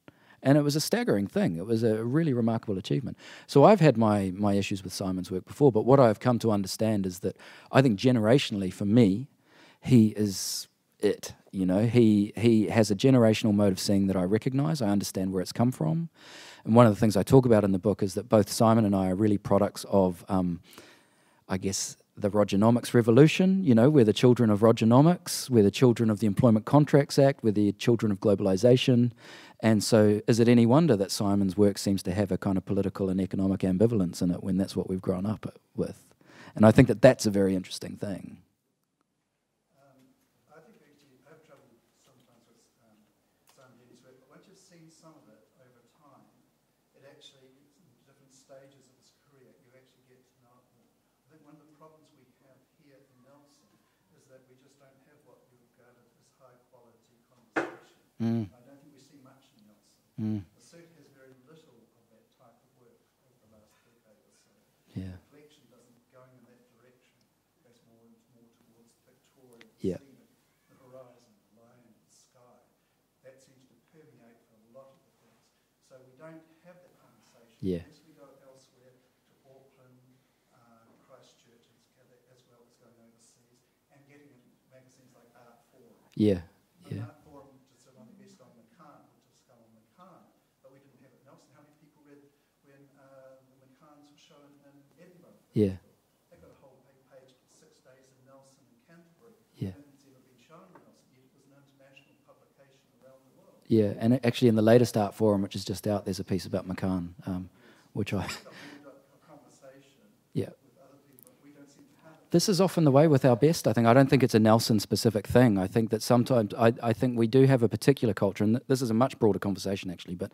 And it was a staggering thing. It was a really remarkable achievement. So I've had my issues with Simon's work before, but what I've come to understand is that I think generationally, for me, he is it. You know, he has a generational mode of seeing that I recognise. I understand where it's come from. And one of the things I talk about in the book is that both Simon and I are really products of, I guess, the Rogernomics revolution. You know, we're the children of Rogernomics, we're the children of the Employment Contracts Act, we're the children of globalisation. And so is it any wonder that Simon's work seems to have a kind of political and economic ambivalence in it when that's what we've grown up with? And I think that that's a very interesting thing. I think actually I have trouble sometimes with Simon Denny's work, but once you've seen some of it over time, it actually, in different stages of his career, you actually get to know it more. I think one of the problems we have here in Nelson is that we just don't have what you regarded as high quality conversation. I don't think we see much in Nelson. The suit has very little of that type of work over the last decade or so. Yeah. The collection doesn't go in that direction. It goes more towards Victoria, Yeah. scenic, the horizon, the line, the sky. That seems to permeate for a lot of the things. So we don't have that conversation. Yeah. Unless we go elsewhere to Auckland, Christchurch, as well as going overseas, and getting in magazines like Art Forum. Yeah. Yeah. Art Forum just on the best on McCann, which was on McCann, but we didn't have it in Nelson. How many people read when the McCanns were shown in Edinburgh? Yeah. They got a whole page for 6 days in Nelson and Canterbury. Yeah. And it's never been shown in Nelson, yet it was an international publication around the world. Yeah, and actually in the latest Art Forum, which is just out, there's a piece about McCann, which I... Yeah. This is often the way with our best, I think. I don't think it's a Nelson-specific thing. I think that sometimes, I think we do have a particular culture, and this is a much broader conversation, actually, but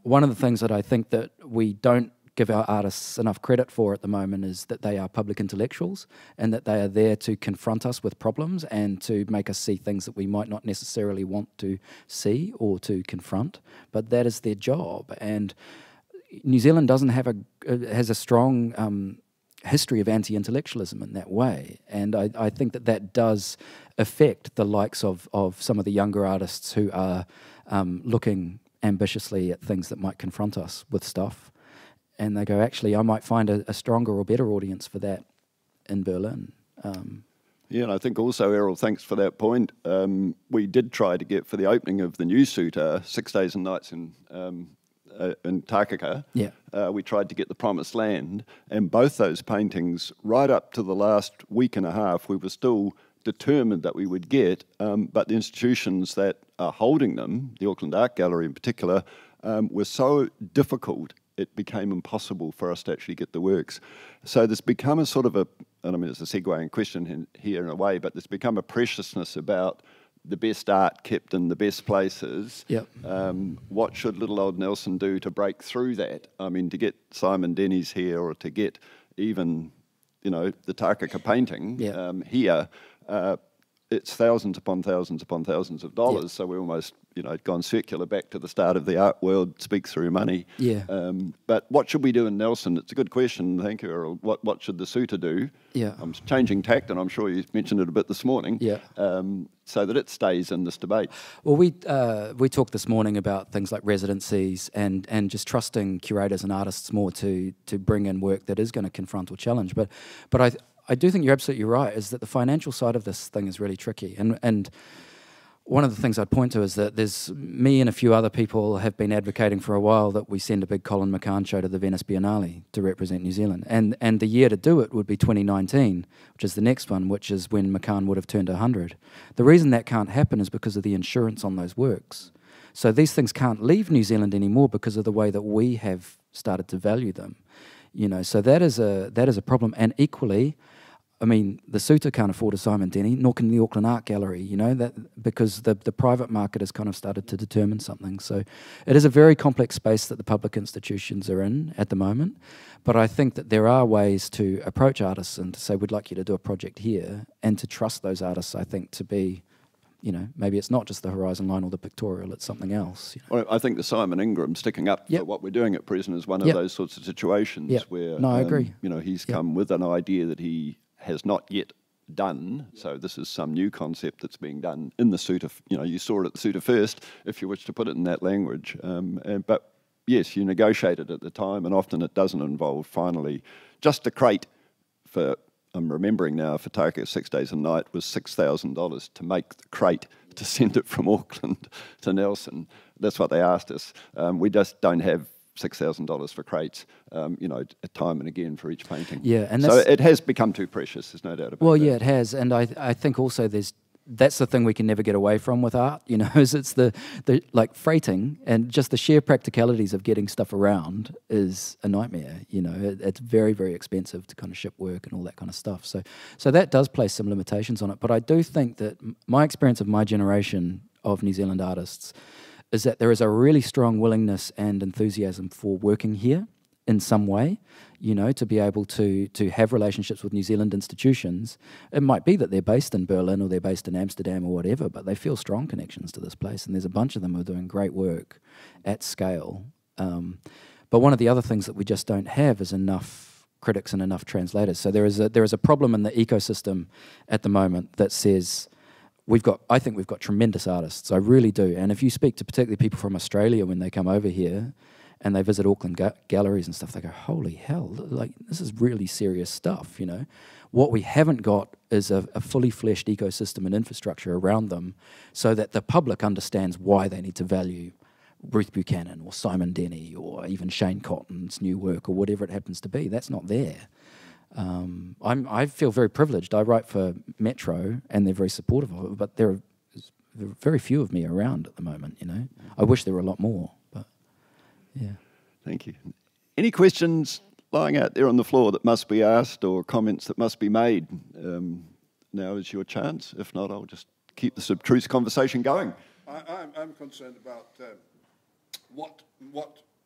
one of the things that I think that we don't give our artists enough credit for at the moment is that they are public intellectuals and that they are there to confront us with problems and to make us see things that we might not necessarily want to see or to confront, but that is their job. And New Zealand doesn't have has a strong history of anti-intellectualism in that way, and I think that does affect the likes of some of the younger artists who are looking ambitiously at things that might confront us with stuff, and they go, actually, I might find a stronger or better audience for that in Berlin. Yeah, and I think also, Errol, thanks for that point. We did try to get, for the opening of the new Suter, 6 days and nights in Takaka, we tried to get The Promised Land, and both those paintings, right up to the last week and a half, we were still determined that we would get, but the institutions that are holding them, the Auckland Art Gallery in particular, were so difficult, it became impossible for us to actually get the works. So there's become a sort of and I mean it's a segue question here in a way, but there's become a preciousness about the best art kept in the best places. Yep. What should little old Nelson do to break through that? I mean, to get Simon Denny's here, or to get even, the Takaka painting here, it's thousands upon thousands upon thousands of dollars. Yep. So we're almost, gone circular back to the start of the art world, speak through money. Yeah. But what should we do in Nelson? It's a good question. Thank you, Errol. What should the Suter do? Yeah. I'm changing tact, and I'm sure you mentioned it a bit this morning. Yeah. So that it stays in this debate. Well, we talked this morning about things like residencies and just trusting curators and artists more to bring in work that is going to confront or challenge. But I do think you're absolutely right, is that the financial side of this thing is really tricky. And one of the things I'd point to is that there's me and a few other people have been advocating for a while that we send a big Colin McCann show to the Venice Biennale to represent New Zealand. And the year to do it would be 2019, which is the next one, which is when McCann would have turned 100. The reason that can't happen is because of the insurance on those works. So these things can't leave New Zealand anymore because of the way that we have started to value them. So that is a problem. And equally, I mean, the Suter can't afford a Simon Denny, nor can the Auckland Art Gallery, you know, that because the private market has kind of started to determine something. So it is a very complex space that the public institutions are in at the moment. But I think that there are ways to approach artists and to say, we'd like you to do a project here, and to trust those artists, I think, to be, you know, maybe it's not just the Horizon Line or the pictorial, it's something else. You know? Well, I think the Simon Ingram sticking up for what we're doing at present is one of those sorts of situations where, no, I agree. You know, he's come with an idea that he has not yet done. So this is some new concept that's being done in the Suter. You know, you saw it at the Suter first, if you wish to put it in that language. But yes, you negotiated at the time, and often it doesn't involve finally just a crate for. I'm remembering now, for Taka 6 Days a Night was $6,000 to make the crate to send it from Auckland to Nelson. That's what they asked us. We just don't have $6,000 for crates, you know, time and again for each painting. Yeah, and so it has become too precious. There's no doubt about that. Well, yeah, it has, and I think also that's the thing we can never get away from with art. You know, is it's the like freighting and just the sheer practicalities of getting stuff around is a nightmare. You know, it's very, very expensive to kind of ship work and all that kind of stuff. So that does place some limitations on it. But I do think that my experience of my generation of New Zealand artists is that there is a really strong willingness and enthusiasm for working here in some way, you know, to be able to have relationships with New Zealand institutions. It might be that they're based in Berlin or they're based in Amsterdam or whatever, but they feel strong connections to this place, and there's a bunch of them who are doing great work at scale. But one of the other things that we just don't have is enough critics and enough translators. So there is a problem in the ecosystem at the moment that says, I think we've got tremendous artists. I really do. And if you speak to particularly people from Australia when they come over here and they visit Auckland galleries and stuff, they go, holy hell, like, this is really serious stuff, you know. What we haven't got is a fully fleshed ecosystem and infrastructure around them so that the public understands why they need to value Ruth Buchanan or Simon Denny or even Shane Cotton's new work or whatever it happens to be. That's not there. I feel very privileged. I write for Metro, and they're very supportive of it, but there are very few of me around at the moment, you know. I wish there were a lot more, but yeah. Thank you. Any questions lying out there on the floor that must be asked or comments that must be made? Now is your chance. If not, I'll just keep the subtruce conversation going. I'm concerned about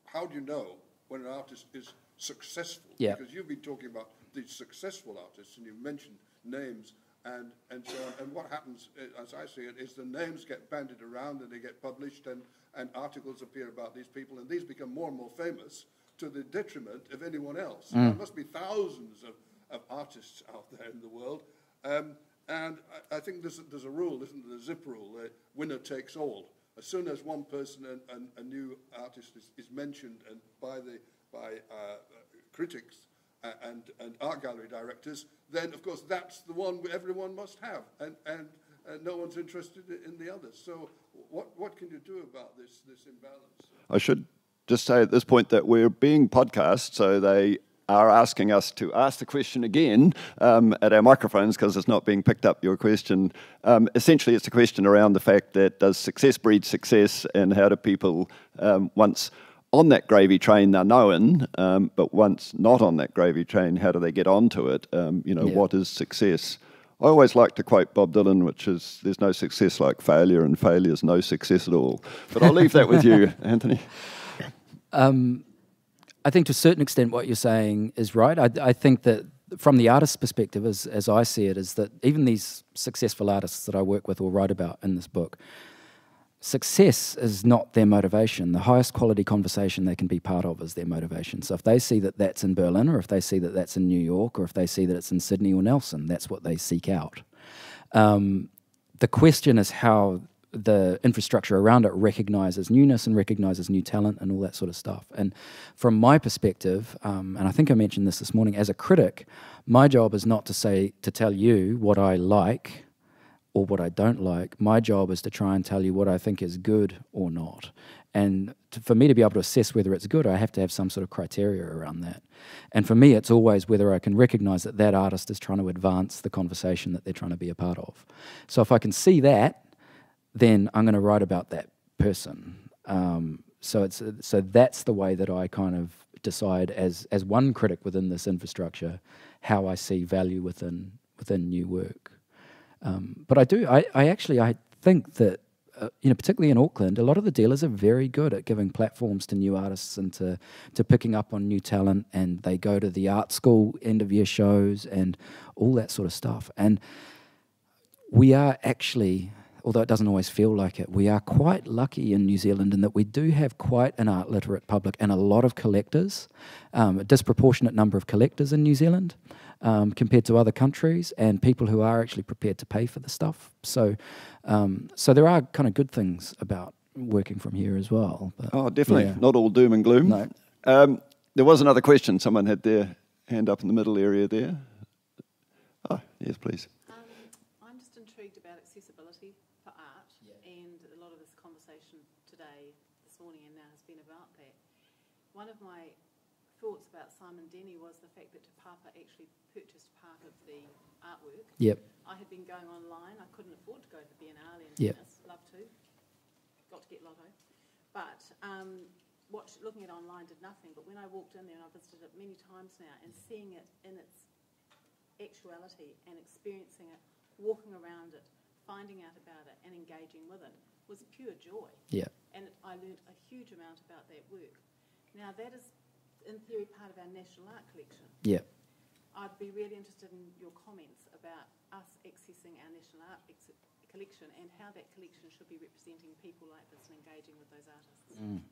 how do you know when an artist is successful? Yeah. Because you've been talking about these successful artists, and you've mentioned names and so on. And what happens, as I see it, is the names get bandied around and they get published, and articles appear about these people, and these become more and more famous to the detriment of anyone else. There must be thousands of artists out there in the world. And I think there's a rule, isn't there, the zip rule, winner takes all. As soon as one person and a new artist is mentioned and by critics and art gallery directors, then of course that's the one everyone must have, and no one's interested in the others. So what can you do about this imbalance? I should just say at this point that we're being podcast, so they are asking us to ask the question again at our microphones because it's not being picked up, your question. Essentially, it's a question around the fact that does success breed success, and how do people, once on that gravy train, they're known, but once not on that gravy train, how do they get onto it? What is success? I always like to quote Bob Dylan, which is, there's no success like failure, and failure's no success at all. But I'll leave that with you, Anthony. I think to a certain extent what you're saying is right. I think that from the artist's perspective, as I see it, is that even these successful artists that I work with or write about in this book, success is not their motivation. The highest quality conversation they can be part of is their motivation. So if they see that that's in Berlin, or if they see that that's in New York, or if they see that it's in Sydney or Nelson, that's what they seek out. The question is how the infrastructure around it recognises newness and recognises new talent and all that sort of stuff. And from my perspective, and I think I mentioned this morning, as a critic, my job is not to tell you what I like or what I don't like. My job is to try and tell you what I think is good or not. And for me to be able to assess whether it's good, I have to have some sort of criteria around that. And for me, it's always whether I can recognise that that artist is trying to advance the conversation that they're trying to be a part of. So if I can see that, then I'm going to write about that person. So that's the way that I kind of decide as one critic within this infrastructure how I see value within within new work. But I think that, particularly in Auckland, a lot of the dealers are very good at giving platforms to new artists and to picking up on new talent, and they go to the art school end-of-year shows and all that sort of stuff. And we are actually, although it doesn't always feel like it, we are quite lucky in New Zealand in that we do have quite an art literate public and a lot of collectors, a disproportionate number of collectors in New Zealand compared to other countries, and people who are actually prepared to pay for the stuff. So there are kind of good things about working from here as well. But, oh, definitely. Not all doom and gloom. No. There was another question. Someone had their hand up in the middle area there. Oh, yes, please. I'm just intrigued about accessibility for art, and a lot of this conversation today, this morning and now has been about that. One of my thoughts about Simon Denny was the fact that Te Papa actually purchased part of the artwork. Yep. I had been going online. I couldn't afford to go to the Biennale in Yep. Venice. Love to. Got to get Lotto. But looking at online did nothing. But when I walked in there, and I visited it many times now, and seeing it in its actuality and experiencing it, walking around it, finding out about it and engaging with it was pure joy. Yeah. And I learnt a huge amount about that work. Now that is, in theory, part of our National Art Collection. Yeah. I'd be really interested in your comments about us accessing our National Art Collection and how that collection should be representing people like this and engaging with those artists. Mm.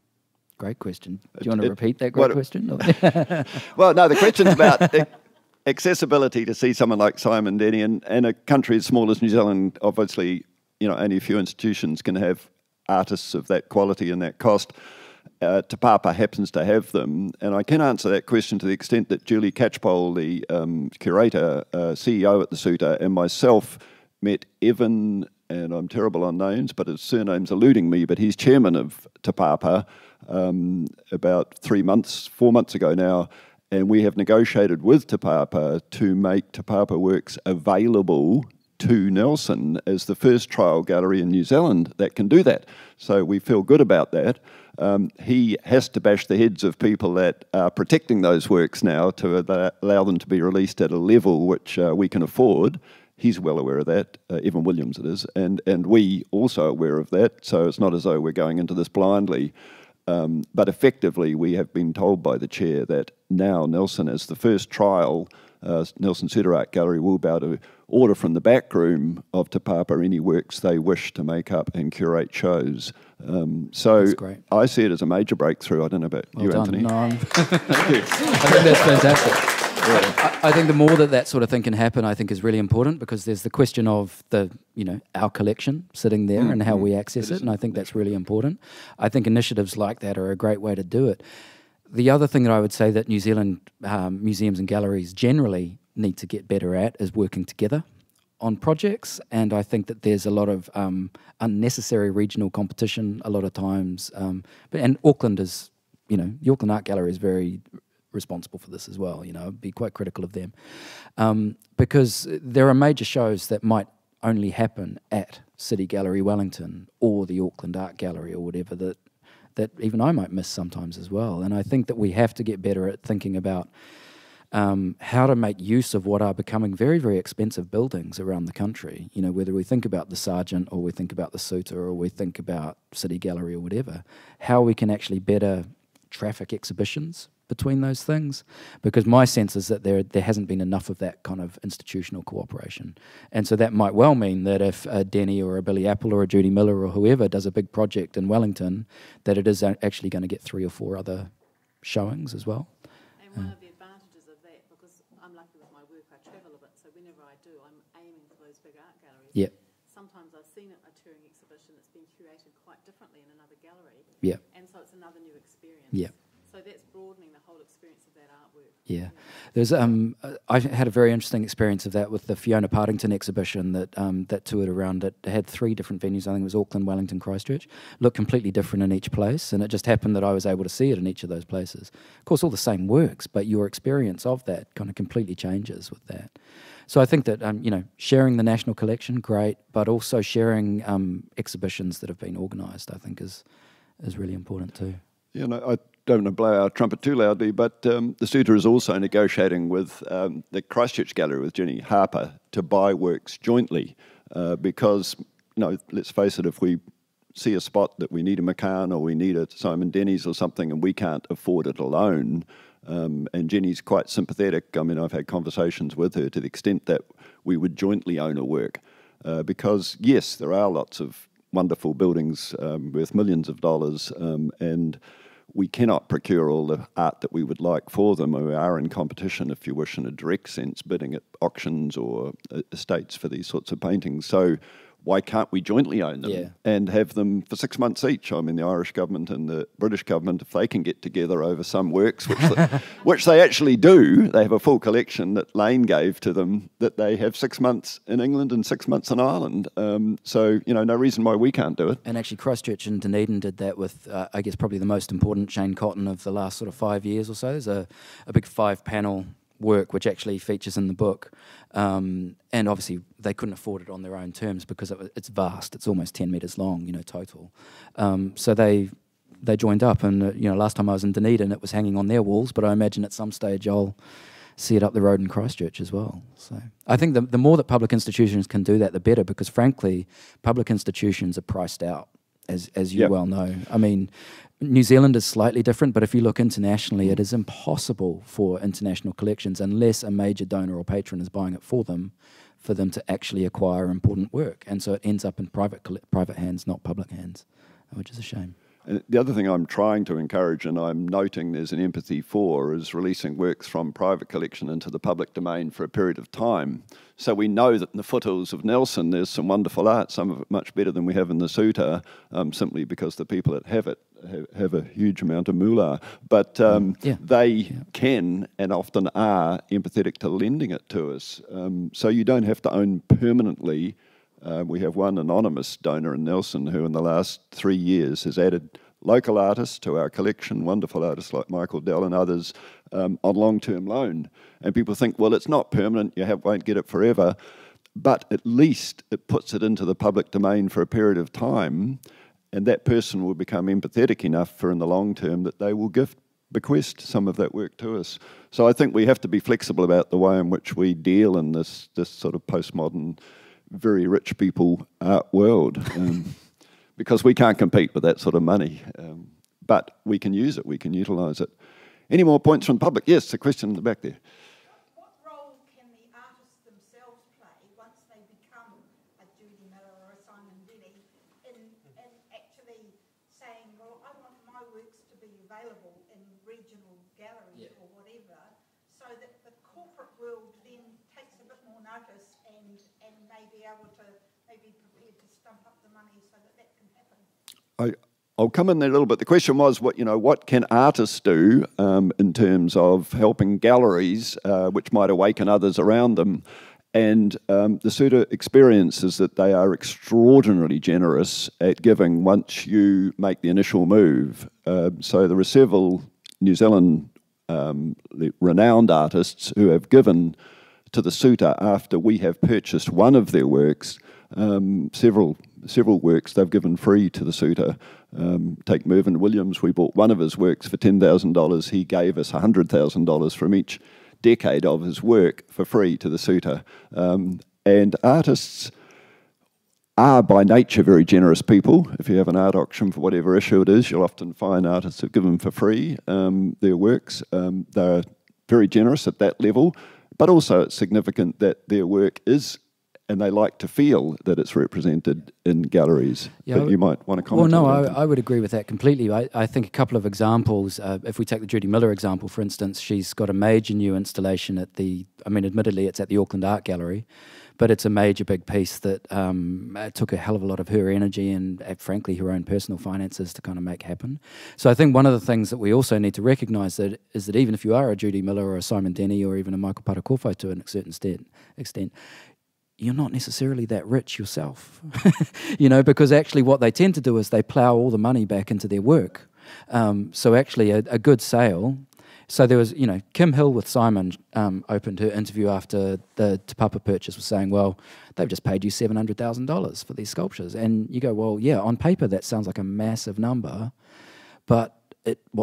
Great question. Do you want to repeat that great question? Well, no, the question's about accessibility to see someone like Simon Denny, and a country as small as New Zealand, obviously, only a few institutions can have artists of that quality and that cost. Te Papa happens to have them, and I can answer that question to the extent that Julie Catchpole, the curator, CEO at the Suter, and myself met Evan, and I'm terrible on names, but his surname's eluding me, but he's chairman of Te Papa about 4 months ago now, and we have negotiated with Te Papa to make Te Papa works available to Nelson as the first trial gallery in New Zealand that can do that. So we feel good about that. He has to bash the heads of people that are protecting those works now to allow them to be released at a level which we can afford. He's well aware of that, Evan Williams it is, and we also are aware of that, so it's not as though we're going into this blindly. But effectively, we have been told by the chair that now Nelson, as the first trial, Nelson Suter Art Gallery will be able to order from the back room of Te Papa any works they wish to make up and curate shows. So I see it as a major breakthrough. I don't know about you, done. Anthony. No, Thank you. I think that's fantastic. Yeah. I think the more that sort of thing can happen, I think is really important, because there's the question of our collection sitting there and how we access it, and I think that's really important. I think initiatives like that are a great way to do it. The other thing that I would say that New Zealand museums and galleries generally need to get better at is working together on projects, and I think that there's a lot of unnecessary regional competition a lot of times. And Auckland is, the Auckland Art Gallery is very responsible for this as well. I'd be quite critical of them, because there are major shows that might only happen at City Gallery Wellington or the Auckland Art Gallery or whatever that even I might miss sometimes as well. And I think that we have to get better at thinking about how to make use of what are becoming very, very expensive buildings around the country. Whether we think about the Sargent or we think about the Suter or we think about City Gallery or whatever, how we can actually better traffic exhibitions between those things, because my sense is that there hasn't been enough of that kind of institutional cooperation. And so that might well mean that if a Denny or a Billy Apple or a Judy Miller or whoever does a big project in Wellington, that it is actually going to get 3 or 4 other showings as well. And one of the advantages of that, because I'm lucky with my work, I travel a bit, so whenever I do, I'm aiming for those big art galleries. Yep. Sometimes I've seen a touring exhibition that's been curated quite differently in another gallery. Yep. And so it's another new experience. Yep. So that's broadening the whole experience of that artwork. Yeah. There's I had a very interesting experience of that with the Fiona Partington exhibition that toured around. It had 3 different venues. I think it was Auckland, Wellington, Christchurch. Looked completely different in each place, and it just happened that I was able to see it in each of those places. Of course, all the same works, but your experience of that kind of completely changes with that. So I think that sharing the national collection, great, but also sharing exhibitions that have been organised, I think is really important too. don't want to blow our trumpet too loudly, but the Suter is also negotiating with the Christchurch Gallery, with Jenny Harper, to buy works jointly because, let's face it, if we see a spot that we need a McCann or we need a Simon Denny's or something and we can't afford it alone, and Jenny's quite sympathetic. I mean, I've had conversations with her to the extent that we would jointly own a work because, yes, there are lots of wonderful buildings worth millions of dollars and we cannot procure all the art that we would like for them. We are in competition, if you wish, in a direct sense, bidding at auctions or estates for these sorts of paintings. So why can't we jointly own them and have them for 6 months each? I mean, the Irish government and the British government, if they can get together over some works, which they actually do, they have a full collection that Lane gave to them, that they have 6 months in England and 6 months in Ireland. So, no reason why we can't do it. And actually Christchurch and Dunedin did that with, I guess, probably the most important Shane Cotton of the last sort of 5 years or so. There's a big 5-panel work which actually features in the book, and obviously they couldn't afford it on their own terms because it's vast. It's almost 10 metres long, total. So they joined up, and last time I was in Dunedin, it was hanging on their walls. But I imagine at some stage I'll see it up the road in Christchurch as well. So I think the more that public institutions can do that, the better, because frankly, public institutions are priced out, as you well know. I mean, New Zealand is slightly different, but if you look internationally, it is impossible for international collections, unless a major donor or patron is buying it for them to actually acquire important work. And so it ends up in private hands, not public hands, which is a shame. And the other thing I'm trying to encourage, and I'm noting there's an empathy for, is releasing works from private collection into the public domain for a period of time. So we know that in the foothills of Nelson there's some wonderful art, some of it much better than we have in the Suter, simply because the people that have it have a huge amount of moolah. But they can and often are empathetic to lending it to us. So you don't have to own permanently. We have one anonymous donor in Nelson who in the last 3 years has added local artists to our collection, wonderful artists like Michael Dell and others, on long-term loan. And people think, well, it's not permanent, won't get it forever, but at least it puts it into the public domain for a period of time, and that person will become empathetic enough for in the long term that they will bequest some of that work to us. So I think we have to be flexible about the way in which we deal in this sort of postmodern, very rich people art world, because we can't compete with that sort of money. But we can use it, we can utilise it. Any more points from the public? Yes, a question in the back there. What role can the artists themselves play once they become a Judy Miller or a Simon Denny in actually saying, well, I want my works to be available in regional galleries or whatever, so that the corporate world then takes a bit more notice and may be able to maybe prepare to stump up the money so that can happen? I'll come in there a little bit. The question was, what can artists do in terms of helping galleries, which might awaken others around them? And the Suter experience is that they are extraordinarily generous at giving once you make the initial move. So there are several New Zealand renowned artists who have given to the Suter after we have purchased one of their works. Several works they've given free to the Suter. Take Mervyn Williams, we bought one of his works for $10,000. He gave us $100,000 from each decade of his work for free to the Suter. And artists are by nature very generous people. If you have an art auction for whatever issue it is, you'll often find artists who've given for free their works. They're very generous at that level, but also it's significant that their work is, and they like to feel that it's represented in galleries. Yeah, but you might want to comment on that. Well, no, I would agree with that completely. I think a couple of examples, if we take the Judy Miller example, for instance, she's got a major new installation at admittedly it's at the Auckland Art Gallery, but it's a major big piece that took a hell of a lot of her energy and frankly her own personal finances to kind of make happen. So I think one of the things that we also need to recognise is that even if you are a Judy Miller or a Simon Denny or even a Michael Patakofo to a certain extent, you're not necessarily that rich yourself, because actually what they tend to do is they plough all the money back into their work. So actually a good sale. So there was, Kim Hill with Simon opened her interview after the Te Papa purchase was saying, well, they've just paid you $700,000 for these sculptures. And you go, well, yeah, on paper that sounds like a massive number, but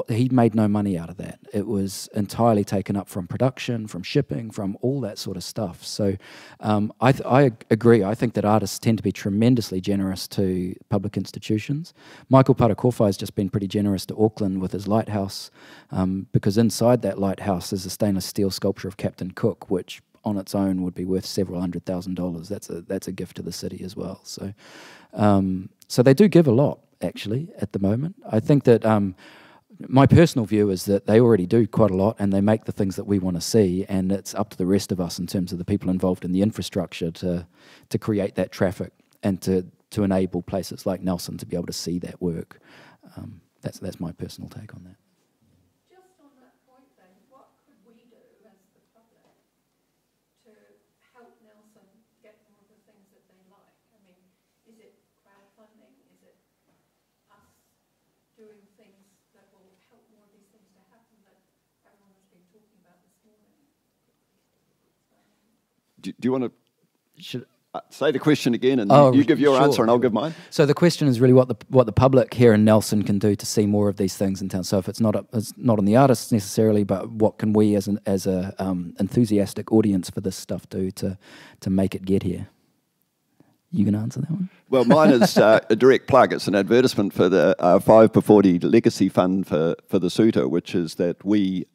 he made no money out of that. It was entirely taken up from production, from shipping, from all that sort of stuff. So I agree. I think that artists tend to be tremendously generous to public institutions. Michael Parakofai has just been pretty generous to Auckland with his lighthouse, because inside that lighthouse is a stainless steel sculpture of Captain Cook, which on its own would be worth several $100,000. That's a gift to the city as well. So so they do give a lot, actually, at the moment. I think that my personal view is that they already do quite a lot, and they make the things that we want to see, and it's up to the rest of us in terms of the people involved in the infrastructure to create that traffic and to enable places like Nelson to be able to see that work. That's my personal take on that. Just on that point then, what could we do as the public to help Nelson get more of the things that they like? I mean, is it crowdfunding? Is it us doing things that will help more of these things to happen that everyone has been talking about this morning? Do you want to say the question again, and you give your sure, answer, and I'll give mine? So the question is really what the public here in Nelson can do to see more of these things in town. So if it's not on the artists necessarily, but what can we as a enthusiastic audience for this stuff do to make it get here? You can answer that one? Well, mine is a direct plug. It's an advertisement for the 5 per 40 Legacy Fund for the Suter, which is that we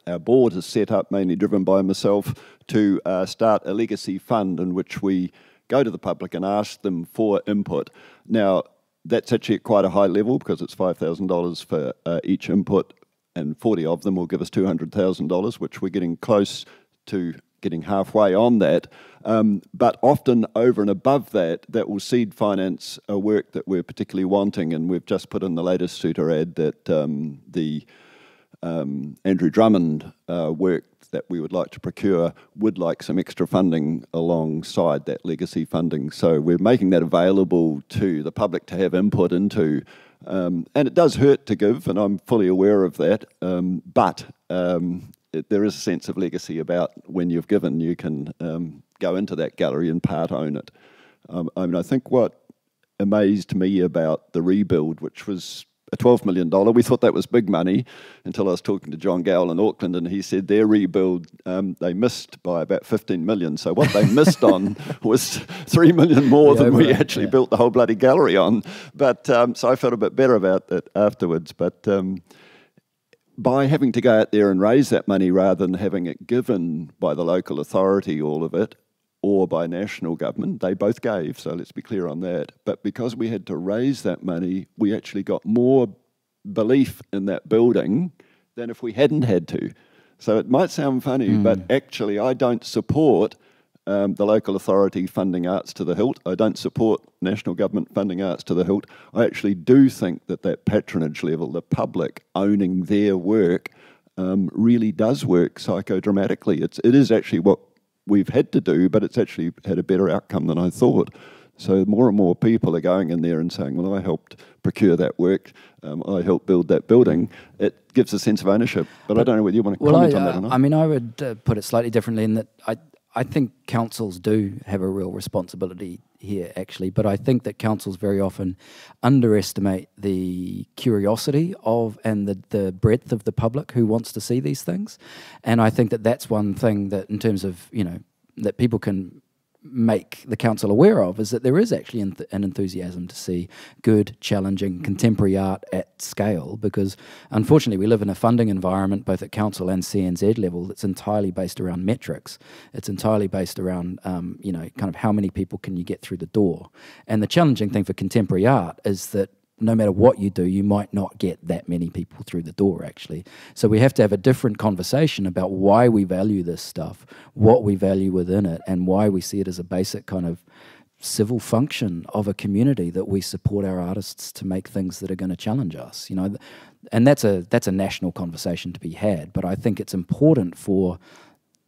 our board is set up, mainly driven by myself, to start a legacy fund in which we go to the public and ask them for input. Now, that's actually at quite a high level because it's $5,000 for each input, and 40 of them will give us $200,000, which we're getting close to getting halfway on that. But often over and above that, that will seed finance a work that we're particularly wanting, and we've just put in the latest Suter ad that the Andrew Drummond work that we would like to procure would like some extra funding alongside that legacy funding. So we're making that available to the public to have input into. And it does hurt to give, and I'm fully aware of that, but there is a sense of legacy about when you've given, you can go into that gallery and part own it. I mean, I think what amazed me about the rebuild, which was a $12 million. We thought that was big money until I was talking to John Gowell in Auckland, and he said their rebuild, they missed by about 15 million. So what they missed on was 3 million more than we actually built the whole bloody gallery on. But so I felt a bit better about that afterwards. But by having to go out there and raise that money rather than having it given by the local authority, all of it, or by national government, they both gave, so let's be clear on that. But because we had to raise that money, we actually got more belief in that building than if we hadn't had to. So it might sound funny, but actually I don't support the local authority funding arts to the hilt. I don't support national government funding arts to the hilt. I actually do think that that patronage level, the public owning their work, really does work psychodramatically. It is actually what we've had to do, but it's actually had a better outcome than I thought. So more and more people are going in there and saying, well, I helped procure that work, I helped build that building. It gives a sense of ownership. But I don't know whether you want to comment on that or not. I mean, I would put it slightly differently in that I think councils do have a real responsibility here, actually, but I think that councils very often underestimate the curiosity of and the breadth of the public who wants to see these things. And I think that that's one thing that, in terms of, that people can make the council aware of, is that there is actually an enthusiasm to see good, challenging, contemporary art at scale, because unfortunately we live in a funding environment, both at council and CNZ level, that's entirely based around metrics. It's entirely based around, kind of how many people can you get through the door. And the challenging thing for contemporary art is that no matter what you do, you might not get that many people through the door, actually. So we have to have a different conversation about why we value this stuff, what we value within it, and why we see it as a basic kind of civil function of a community that we support our artists to make things that are going to challenge us. And that's a national conversation to be had. But I think it's important for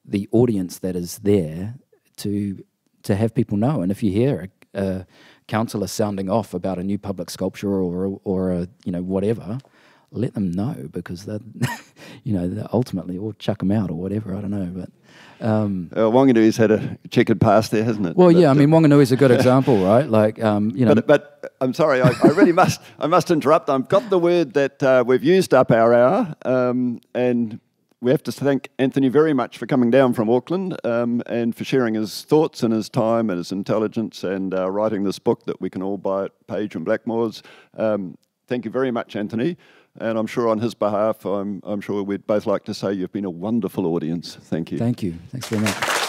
the audience that is there to have people know. And if you hear a councillor sounding off about a new public sculpture or a, whatever, let them know, because they're, they're ultimately, or chuck them out or whatever, I don't know. But Wanganui's had a checkered past there, hasn't it? Well, yeah, I mean, Wanganui's a good example, right? Like, But I'm sorry, I really must interrupt. I've got the word that we've used up our hour, and we have to thank Anthony very much for coming down from Auckland and for sharing his thoughts and his time and his intelligence and writing this book that we can all buy at Page and Blackmore's. Thank you very much, Anthony. And I'm sure on his behalf, I'm sure we'd both like to say you've been a wonderful audience. Thank you. Thank you. Thanks very much.